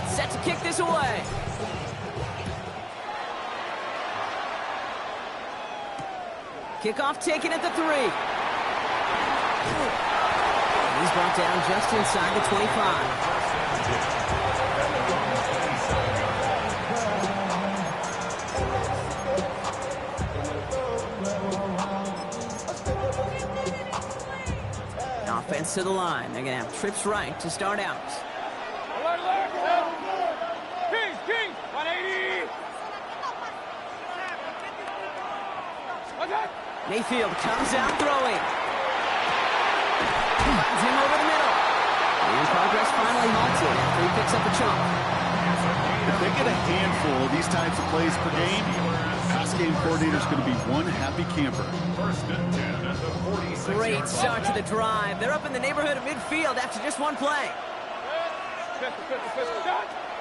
set to kick this away. Kickoff taken at the 3. He's brought down just inside the 25. Offense to the line. They're going to have trips right to start out. Kings, 180. Mayfield comes out throwing. Finds him over the middle. And progress finally halted after he picks up a chunk. If they get a handful of these types of plays per game, pass game coordinator's going to be one happy camper. Great start to the drive. They're up in the neighborhood of midfield after just one play.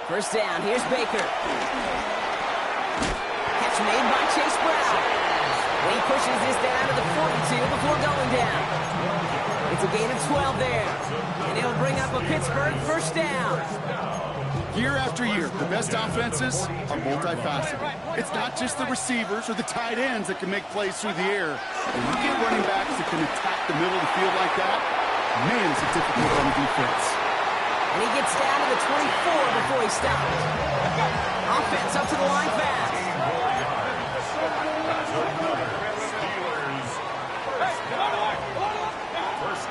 First down, here's Baker. Catch made by Chase Brown. He pushes this down to the 42 before going down. It's a gain of 12 there. And it'll bring up a Pittsburgh first down. Year after year, the best offenses are multifaceted. It's not just the receivers or the tight ends that can make plays through the air. When you get running backs that can attack the middle of the field like that, man, it's a difficult run defense. And he gets down to the 24 before he stops. Offense up to the line fast.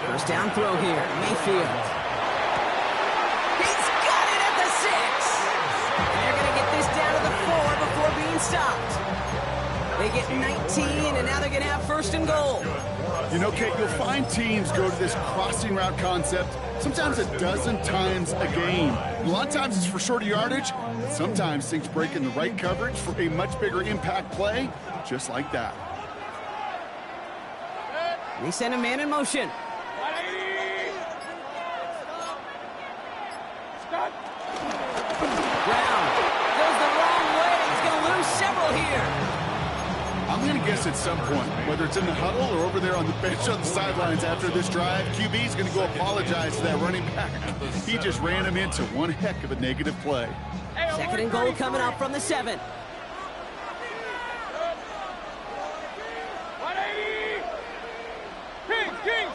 First down throw here, Mayfield. He's got it at the 6. And they're going to get this down to the 4 before being stopped. They get 19, and now they're going to have first and goal. You know, Kate, you'll find teams go to this crossing route concept sometimes a dozen times a game. A lot of times it's for shorter yardage. Sometimes things break in the right coverage for a much bigger impact play, just like that. They send a man in motion. Brown goes the wrong way. He's going to lose several here. I'm going to guess at some point, whether it's in the huddle or over there on the bench on the sidelines after this drive, QB's going to go apologize to that running back. He just ran him into one heck of a negative play. Second and goal coming up from the 7.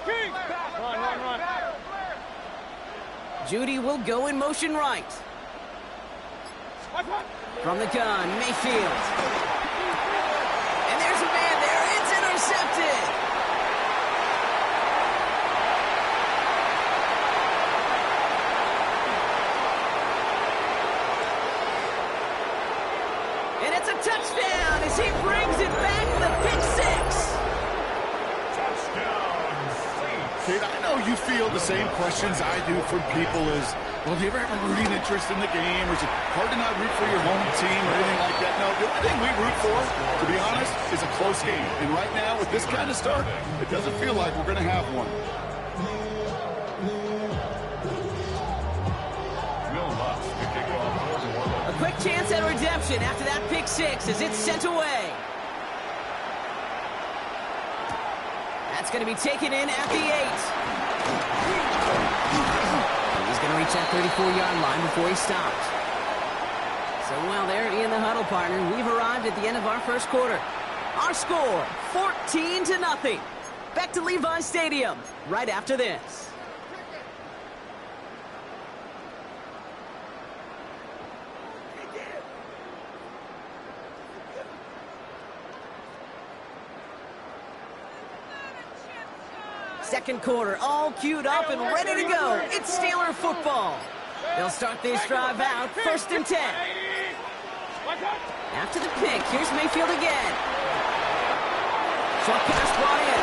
Kings. Run. Judy will go in motion right. From the gun, Mayfield. And there's a man there. It's intercepted. And it's a touchdown as he brings it back, the pick 6. Kate, I know you feel the same questions I do from people as, well, do you ever have a rooting interest in the game? Or is it hard to not root for your home team or anything like that? No, the only thing we root for, to be honest, is a close game. And right now, with this kind of start, it doesn't feel like we're going to have one. A quick chance at redemption after that pick 6 as it's sent away. That's going to be taken in at the 8. He's going to reach that 34-yard line before he stops. So while they're in the huddle, partner, we've arrived at the end of our first quarter. Our score, 14-0. Back to Levi's Stadium right after this. Second quarter, all queued up and ready to go. It's Steeler football. They'll start this drive out, 1st and 10. After the pick, here's Mayfield again. Short pass brought in.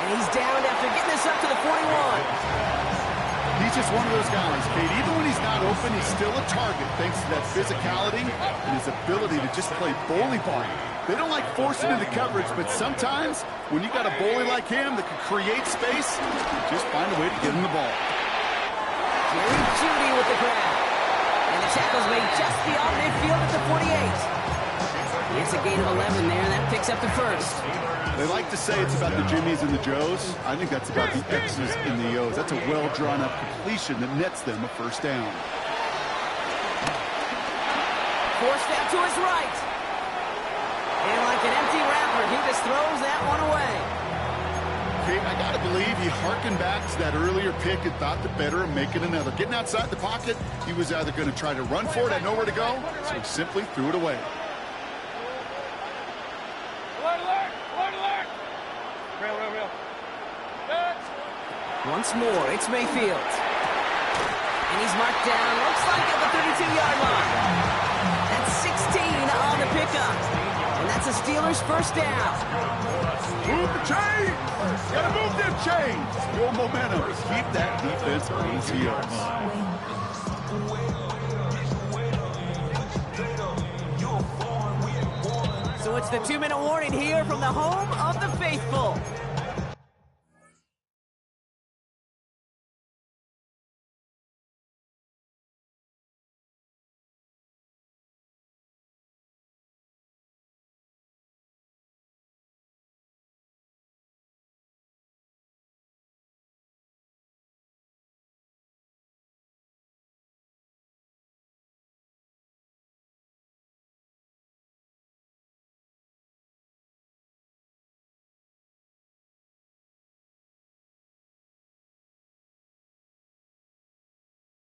And he's down after getting this up to the 41. He's just one of those guys, Kate. Even when he's not open, he's still a target thanks to that physicality and his ability to just play bully ball. They don't like forcing into coverage, but sometimes when you got a bully like him that can create space, you just find a way to get him the ball. Jerry Judy with the grab. And the tackle's made just beyond midfield at the 48. It's a gain of 11 there, and that picks up the first. They like to say it's about the Jimmies and the Joes. I think that's about the X's and the O's. That's a well-drawn-up completion that nets them a first down. Forced out to his right. And like an empty wrapper, he just throws that one away. Okay, I got to believe he harkened back to that earlier pick and thought the better of making another. Getting outside the pocket, he was either going to try to run for it, had nowhere to go, so he simply threw it away. Once more, it's Mayfield. And he's marked down, looks like at the 32-yard line. That's 16 on the pickup. And that's a Steelers first down. Move the chains! Gotta move them chains! Your momentum. Keep that defense on his heels. So it's the 2-minute warning here from the home of the faithful.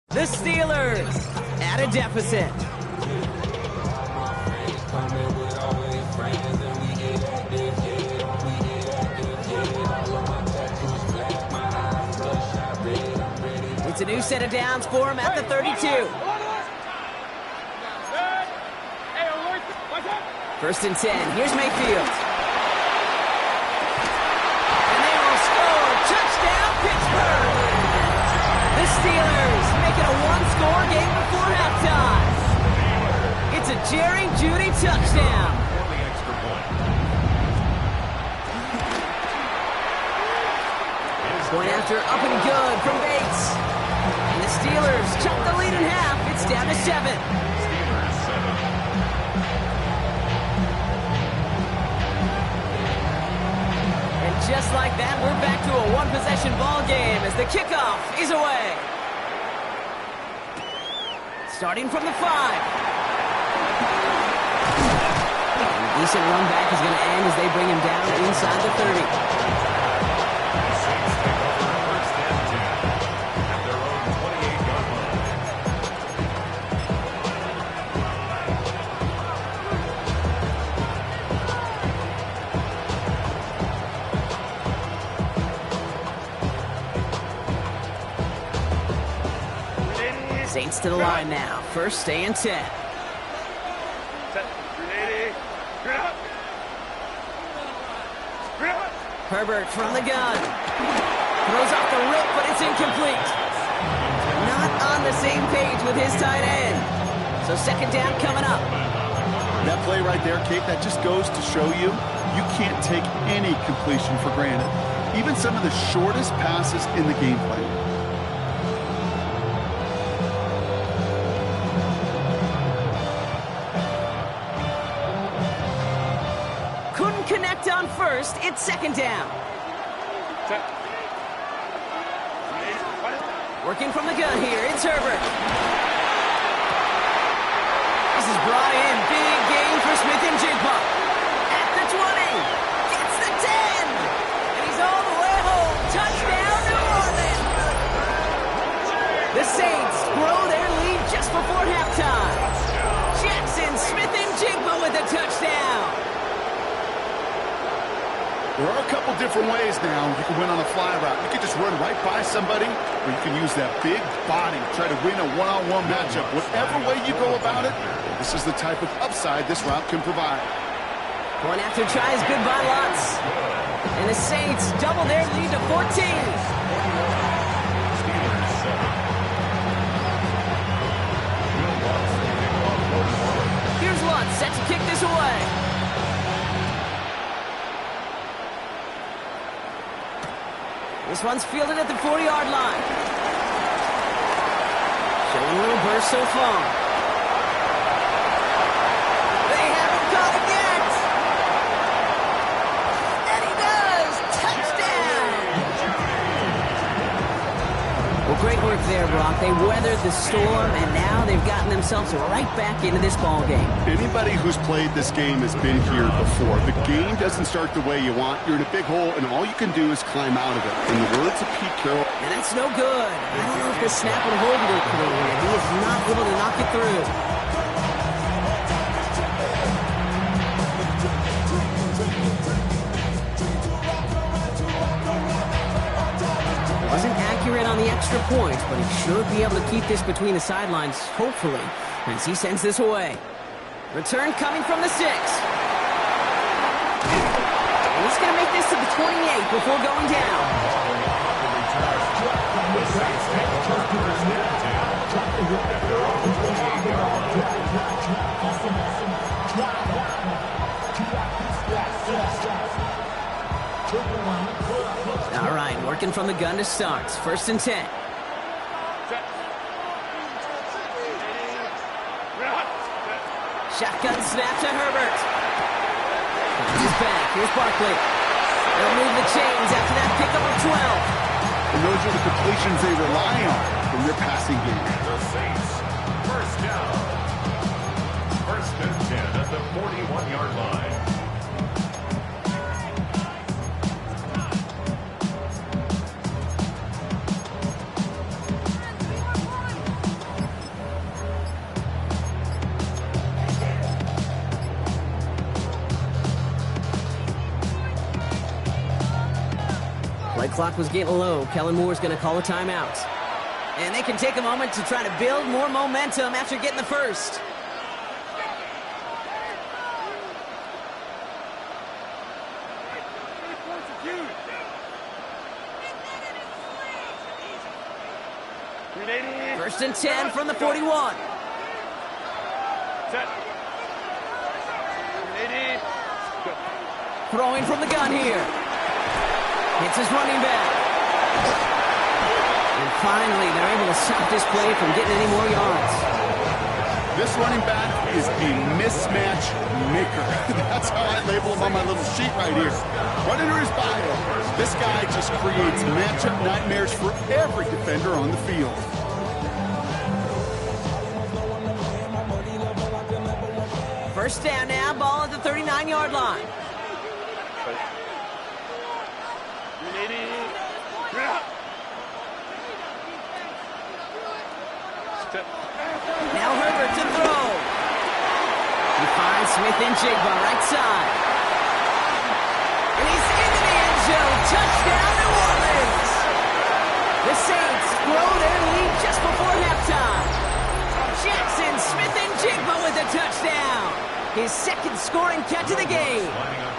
The Steelers at a deficit. It's a new set of downs for him at the 32. First and 10. Here's Mayfield. And they will score. Touchdown, Pittsburgh. The Steelers make it a one-score game before halftime. It's a Jerry Jeudy touchdown. Going after up and good from Bates. And the Steelers chop the lead in half. It's down to 7. And just like that, we're back to a one-possession ball game as the kickoff is away. Starting from the 5. A decent run back is going to end as they bring him down inside the 30. Saints to the line now. First and 10. Herbert from the gun. Throws off the rip, but it's incomplete. Not on the same page with his tight end. So second down coming up. That play right there, Kate, that just goes to show you, you can't take any completion for granted. Even some of the shortest passes in the game plan. Connect on first, it's second down. Working from the gun here, it's Herbert. This is brought in, big gain for Smith and Jigba. At the 20, gets the 10, and he's all the way home. Touchdown, New Orleans. The Saints grow their lead just before halftime. Jackson, Smith and Jigba with a touchdown. There are a couple different ways now you can win on a fly route. You can just run right by somebody, or you can use that big body, try to win a one-on-one matchup. Whatever way you go about it, this is the type of upside this route can provide. Going after tries good by lots. And the Saints double their lead to 14. Here's Lutz set to kick this away. This one's fielded at the 40-yard line. Showing a little burst so far. They haven't caught it yet. And he does. Touchdown. Well, great work there, Brock. They weathered the storm, and now they've gotten themselves right back into this ball game. Anybody who's played this game has been here before. The game doesn't start the way you want. You're in a big hole, and all you can do is climb out of it. In the words of Pete Carroll. And that's no good. I don't know if the snap would hold it clean, and he is not able to knock it through. Wasn't accurate on the extra point, but he should be able to keep this between the sidelines, hopefully, as he sends this away. Return coming from the 6. And he's going to make this to the 28 before going down. All right, working from the gun to start. 1st and 10. Shotgun snap to Herbert. He's back. Here's Barkley. They'll move the chains after that pickup of 12. And those are the completions they rely on in their passing game. The Saints, 1st down. 1st and 10 at the 41-yard line. Play clock was getting low. Kellen Moore's going to call a timeout. And they can take a moment to try to build more momentum after getting the first. First and 10 from the 41. Throwing from the gun here. Hits his running back. And finally, they're able to stop this play from getting any more yards. This running back is a mismatch maker. That's how I label him on my little sheet right here. Right under his bio, this guy just creates matchup nightmares for every defender on the field. First down now, ball at the 39-yard line. Now Herbert to throw. He finds Smith and Jigba right side. And he's into the end zone. Touchdown, New Orleans. The Saints grow their lead just before halftime. Jackson, Smith and Jigba with a touchdown. His 2nd scoring catch of the game.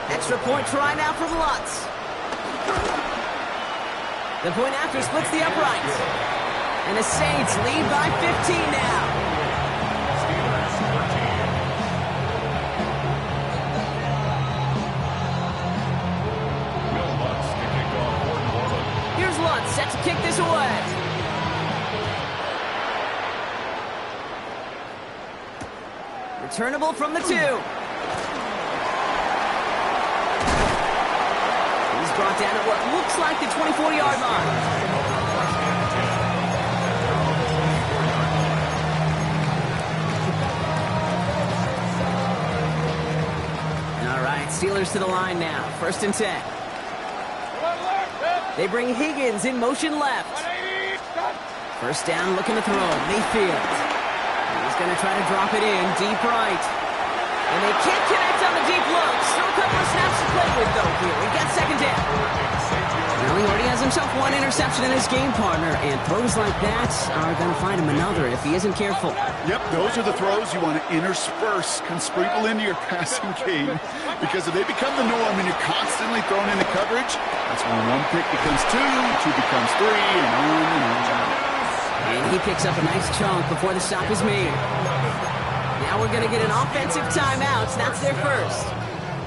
Extra point try now from Lutz. The point after splits the uprights. And the Saints lead by 15 now. Here's Lutz set to kick this away. Returnable from the 2. He's brought down at what looks like the 24-yard line. Steelers to the line now. 1st and 10. They bring Higgins in motion left. First down, looking to throw. Mayfield. He's going to try to drop it in deep right. And they can't connect on the deep look. Still a couple of snaps to play with, though, here. We've got 2nd down. Well, he already has himself 1 interception in his game, partner, and throws like that are going to find him another if he isn't careful. Yep, those are the throws you want to intersperse and sprinkle into your passing game, because if they become the norm and you're constantly thrown into coverage, that's when 1 pick becomes 2, 2 becomes 3, and on and on. And he picks up a nice chunk before the stop is made. Now we're going to get an offensive timeout. That's their first.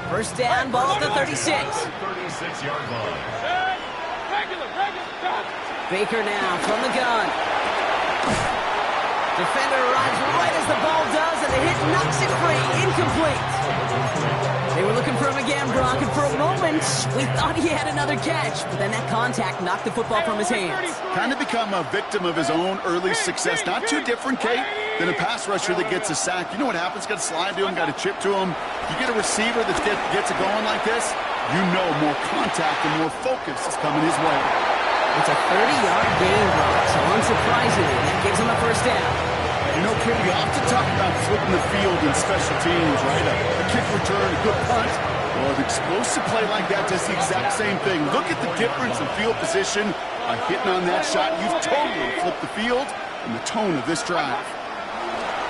First down, ball at the 36. 36-yard line. Baker now from the gun. Defender arrives right as the ball does, and the hit knocks it free. Incomplete. They were looking for him again, Brock, and for a moment, we thought he had another catch, but then that contact knocked the football from his hands. Kind of become a victim of his own early success. Not too different, Kate, than a pass rusher that gets a sack. You know what happens? Got to slide to him, got to chip to him. You get a receiver that gets it going like this, you know more contact and more focus is coming his way. It's a 30-yard gain, Brock, so unsurprisingly, that gives him a first down. You know, Kate, we often talk about flipping the field in special teams, right? A kick return, a good punt. Well, an explosive play like that does the exact same thing. Look at the difference in field position. By hitting on that shot, you've totally flipped the field and the tone of this drive.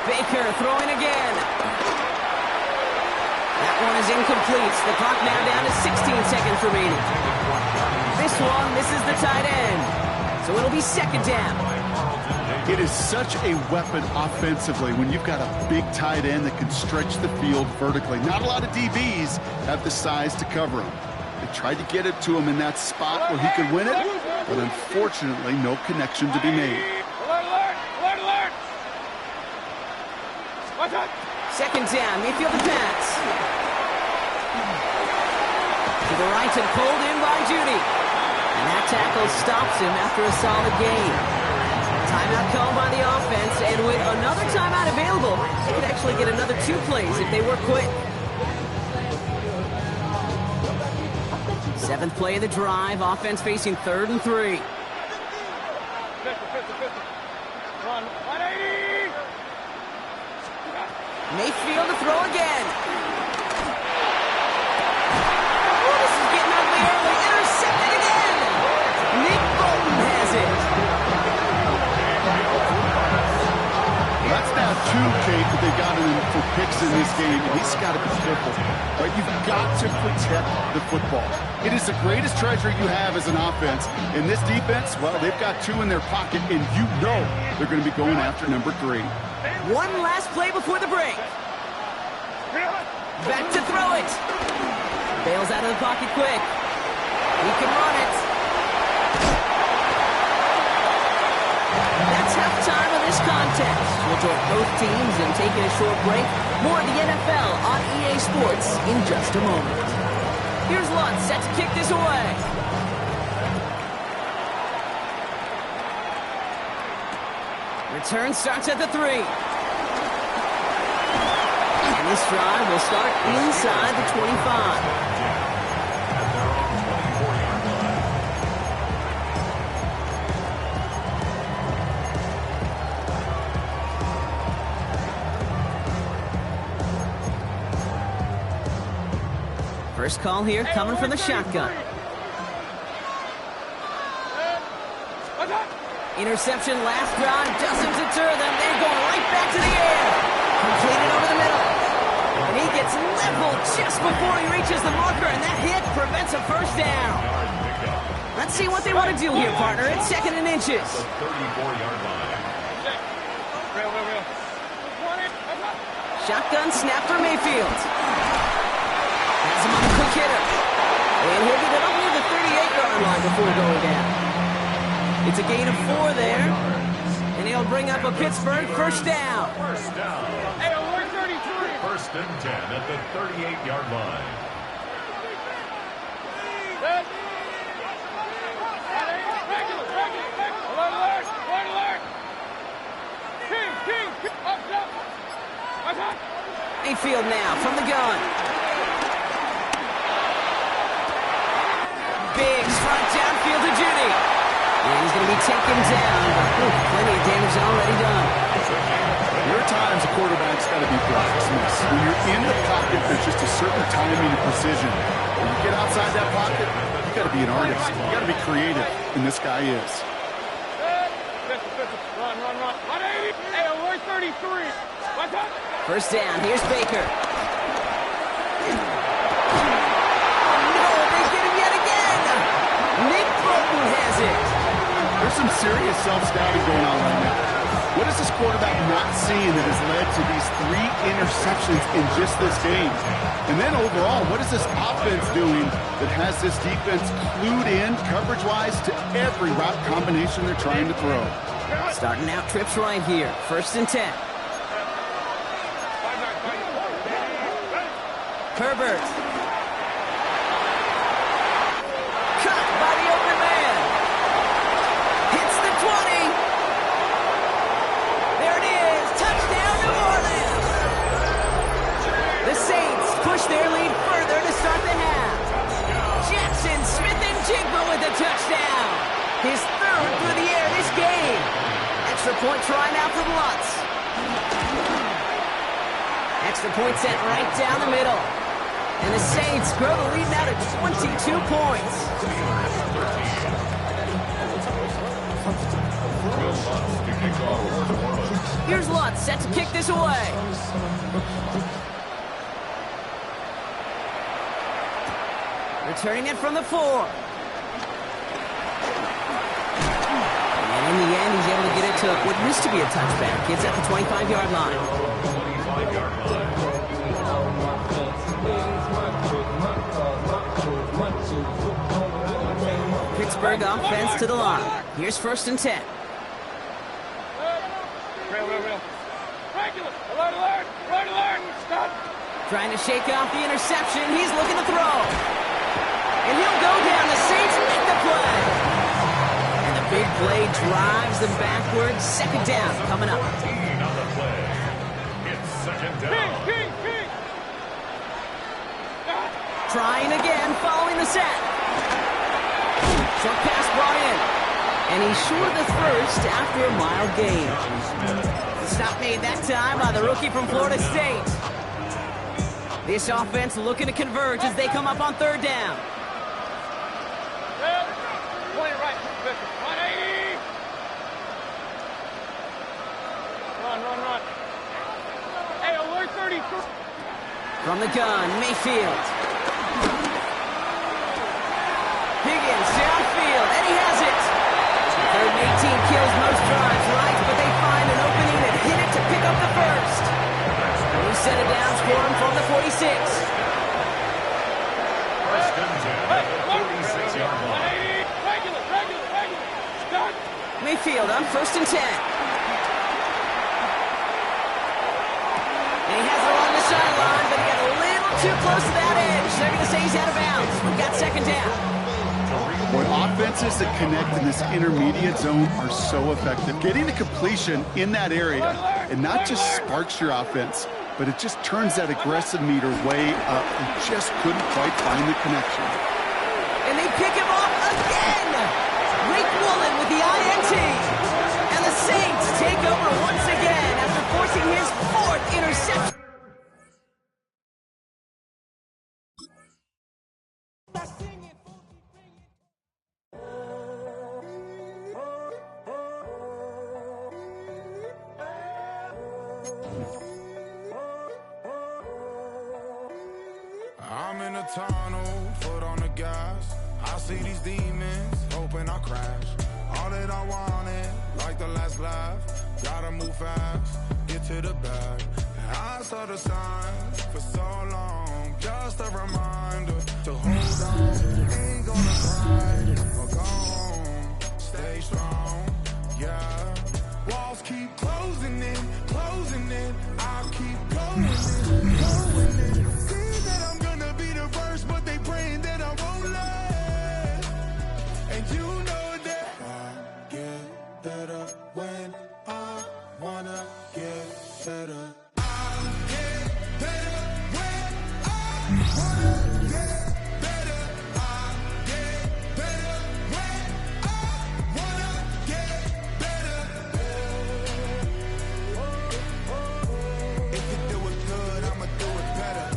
Baker throwing again. That one is incomplete. The clock now down to 16 seconds remaining. This one misses the tight end. So it'll be second down. It is such a weapon offensively when you've got a big tight end that can stretch the field vertically. Not a lot of DBs have the size to cover him. They tried to get it to him in that spot where he could win it, but unfortunately, no connection to be made. Second down, Mayfield the pass. To the right and pulled in by Judy. And that tackle stops him after a solid gain. Timeout called by the offense, and with another timeout available, they could actually get another 2 plays if they work quick. 7th play of the drive, offense facing 3rd and 3. Mayfield to throw again. Oh, this is getting ugly early. Intercepted again. Nick Bolton has it. That's now 2, Kate, that they got in for picks in this game, and he's got to be careful. Right? You've got to protect the football. It is the greatest treasure you have as an offense. In this defense, well, they've got 2 in their pocket, and you know they're going to be going after number 3. One last play before the break. Back to throw it. Bails out of the pocket quick. He can run it. That's halftime of this contest. We'll join both teams in taking a short break. More of the NFL on EA Sports in just a moment. Here's Lutz set to kick this away. Return starts at the 3. And this drive will start inside the 25. First call here coming from the shotgun. Interception last drive doesn't deter them. They're going right back to the air. Completed over the middle. And he gets leveled just before he reaches the marker, and that hit prevents a first down. Let's see what they want to do here, partner. It's 2nd and inches. 34-yard line. Shotgun snap for Mayfield. Has him on the quick hitter. And he'll get it up near the 38-yard line before going down. It's a gain of 4 there. And he'll bring up a Pittsburgh first down. First down. First and 10 at the 38-yard line. Mayfield now from the gun. Big strike downfield to Judy. And he's going to be taken down. Plenty of damage already done. There are times a quarterback's got to be blacksmith. When you're in the pocket, there's just a certain timing and precision. When you get outside that pocket, you got to be an artist. You got to be creative, and this guy is. Run. 180. Hey, alert 33. First down. Here's Baker. There's some serious self-scouting going on right now. What is this quarterback not seeing that has led to these 3 interceptions in just this game? And then overall, what is this offense doing that has this defense clued in coverage-wise to every route combination they're trying to throw? Starting out trips right here. 1st and 10. Herbert. Cut by the open man. Hits the 20. There it is. Touchdown, New Orleans. The Saints push their lead further to start the half. Jackson Smith-Njigba with a touchdown. His 3rd through the air this game. Extra point try now from Lutz. Extra point sent right down the middle. And the Saints grow the lead now to 22 points. Here's Lutz set to kick this away. Returning it from the 4. And in the end, he's able to get it to what used to be a touchback. It's at the 25-yard line. Pittsburgh offense to the line. Here's 1st and 10. Trying to shake off the interception. He's looking to throw. And he'll go down. The Saints make the play. And the big play drives them backwards. 2nd down coming up. It's 2nd down. Trying again following the set. Short pass brought in. And he's short of the 1st after a mild gain. Stop made that time by the rookie from Florida State. This offense looking to converge as they come up on 3rd down. Run. Hey, alert 33. From the gun, Mayfield. Higgins downfield, and he has it. 3rd and 18 kills most drives, right? But they find an opening and hit it to pick up the 1st. We set it down, scoring from the 46. 1st and 10 at the 46-yard line. Regular. Start. Mayfield on 1st and 10. And he has it along the sideline, but he got a little too close to that edge. They're going to say he's out of bounds. We've got 2nd down. Boy, offenses that connect in this intermediate zone are so effective. Getting a completion in that area, and not just sparks your offense, but it just turns that aggressive meter way up. You just couldn't quite find the connection. And they pick him off again. Rick Woolen with the INT. And the Saints take over once again after forcing his 4th interception. I'm in a tunnel, foot on the gas. I see these demons, hoping I crash. All that I wanted, like the last laugh. Gotta move fast, get to the bag. And I saw the signs for so long. Just a reminder to hold on. Ain't gonna cry or go home. Stay strong, yeah. Walls keep closing in. I'll keep going in. But they praying that I won't let. And you know that I get better when I wanna get better. I get better when I wanna get better. I get better when I wanna get better. If you do it good, I'ma do it better.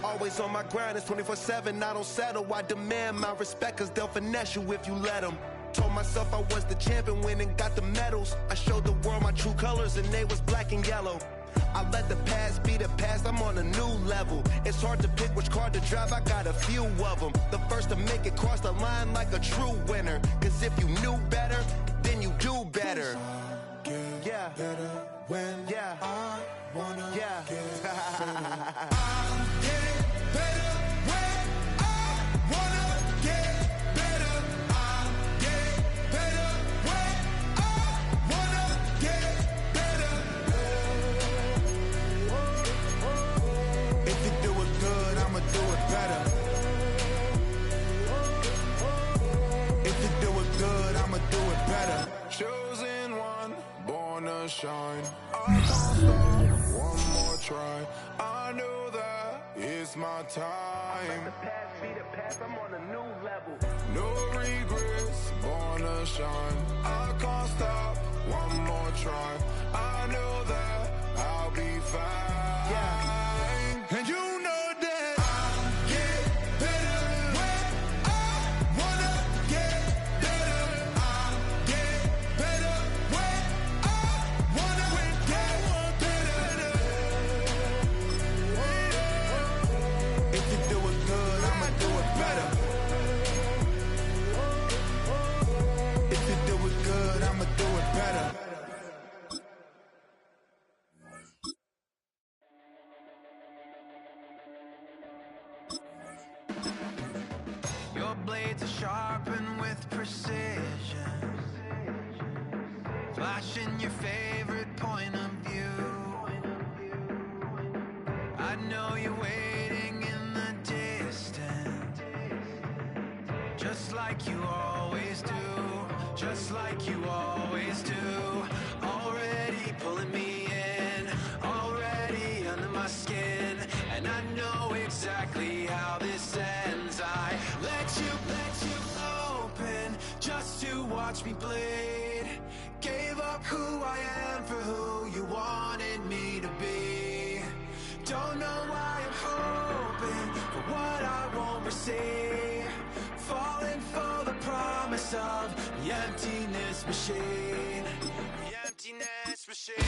Always on my grind, it's 24/7, I don't settle. I demand my respect, cause they'll finesse you if you let them. Told myself I was the champion, went and got the medals. I showed the world my true colors and they was black and yellow. I let the past be the past, I'm on a new level. It's hard to pick which car to drive, I got a few of them. The first to make it cross the line like a true winner. Cause if you knew better, then you do better. Yeah. Better when I wanna get better. Better when I wanna get better. Chosen one, born to shine. I can't stop, one more try. I know that it's my time. I'm on a new level. No regrets, born to shine. I can't stop, one more try. I know that I'll be fine. Yeah. And you know that I'll get better when I wanna get better. I'll get better when I wanna get better. If you do it good, I'ma do it better. If you do it good, I'ma do it better. Your blades are sharpened with precision, flashing your favorite point of view. I know you're waiting in the distance, just like you always do, just like you always do. Already pulling me in, already under my skin, and I know exactly how this ends. I let you open just to watch me bleed. Gave up who I am for who you wanted me to be. Don't know why I'm hoping for what I won't receive. Falling for the promise of the emptiness machine. The emptiness machine.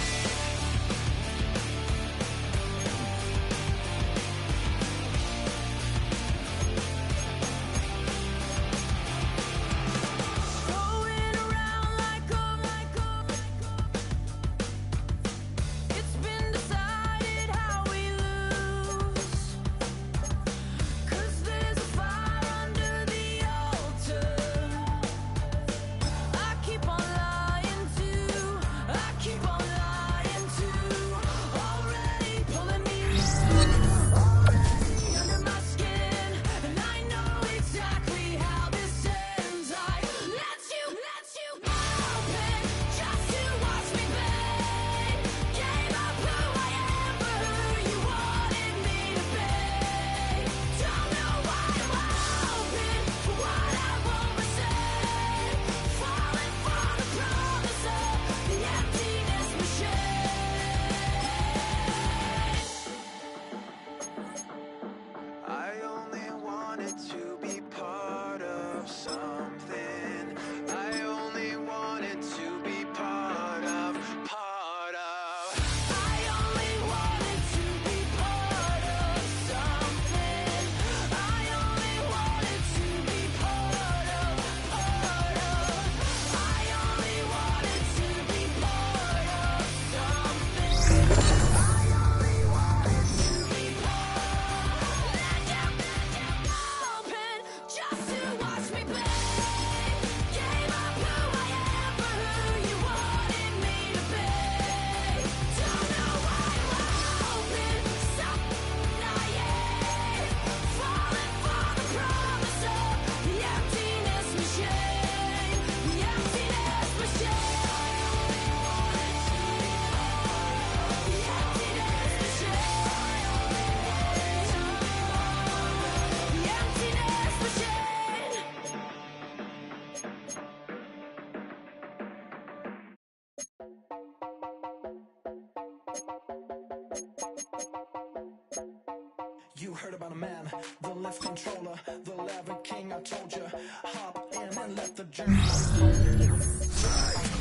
You heard about a man, the lift controller, the lever king. I told you, hop in and let the journey unfold.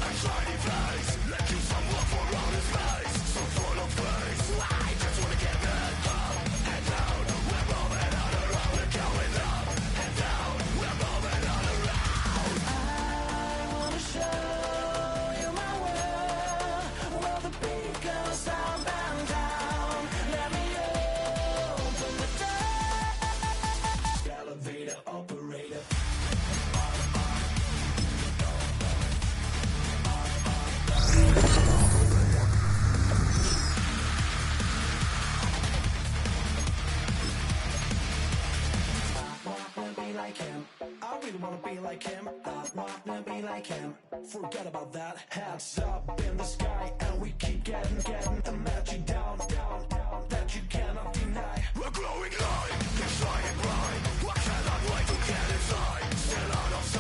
I try to face, let you some love for all his face. So full of grace, I just wanna get back up and down. We're moving on around, we're going up and down. We're moving on around. I wanna show you my world, where the beat goes southbound down. Let me open the door. Elevator operator. really wanna be like him. I wanna be like him. Forget about that. Heads up in the sky, and we keep getting the magic down, that you cannot deny. We're glowing light, exciting bright. I cannot wait to get inside. Still out of sight.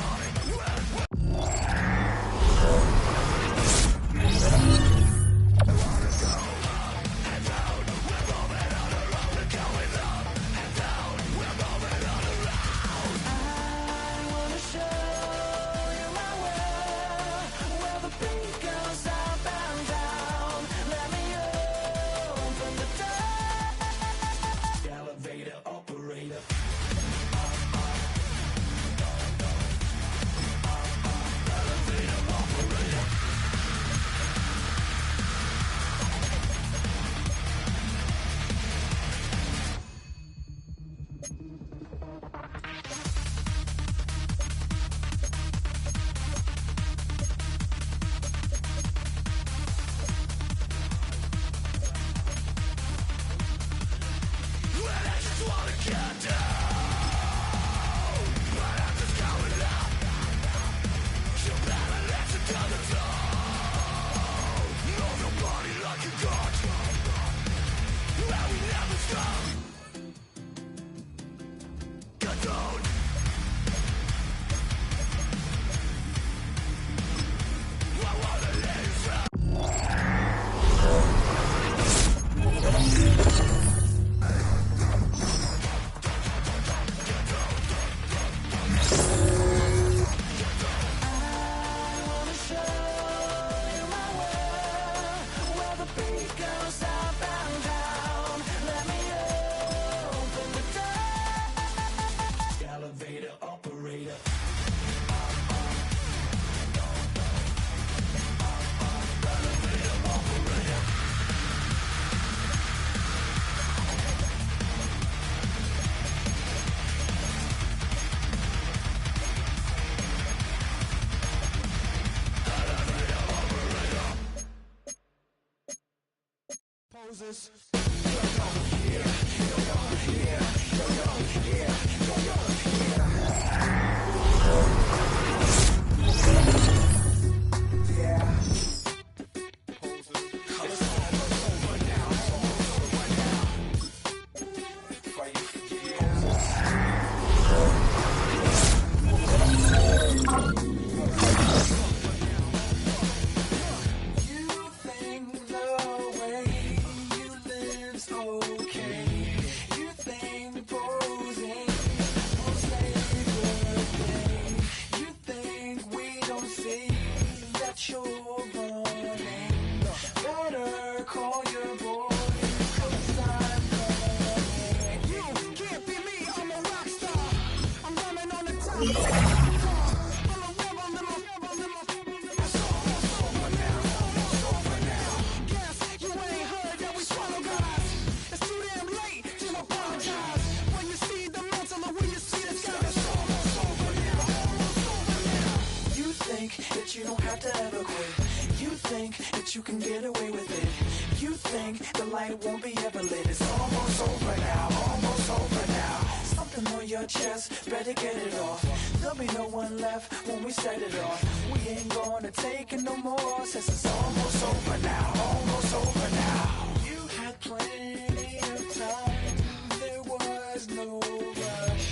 You can get away with it. You think the light won't be ever lit. It's almost over now, almost over now. Something on your chest, better get it off. There'll be no one left when we set it off. We ain't gonna take it no more, since it's almost over now, almost over now. You had plenty of time, there was no rush,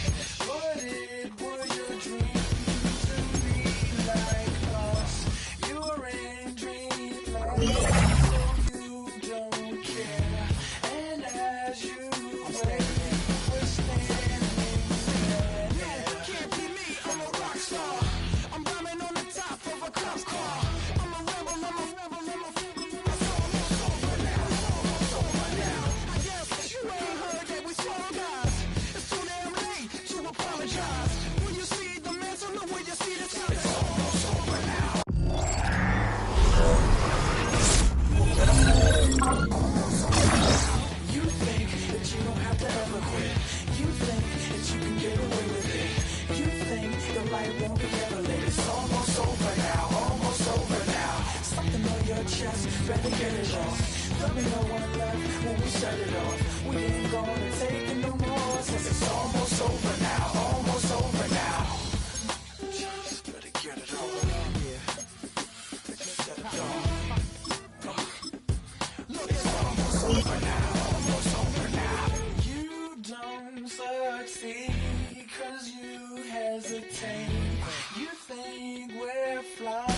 but it was your dream to be like us. You're in dreamland, so you don't care. And as you wait, we're standing there. No, can't be me, I'm a rock star. I'm rhyming on the top of a cop car. I'm a rebel, I'm a rebel, I'm a it's almost over now, almost over now. I guess you ain't heard that we swallow guys. It's too damn late to apologize. When you see the mantle, know when you see the sun. It's almost over now. You think that you don't have to ever quit. You think that you can get away with it. You think the light won't be ever lit. It's almost over now, almost over now. Something on your chest, better get it off. There'll be no one left when we set it off. We ain't gonna take it no more, since it's almost over now, almost over now. 'cause you hesitate. You think we're flying.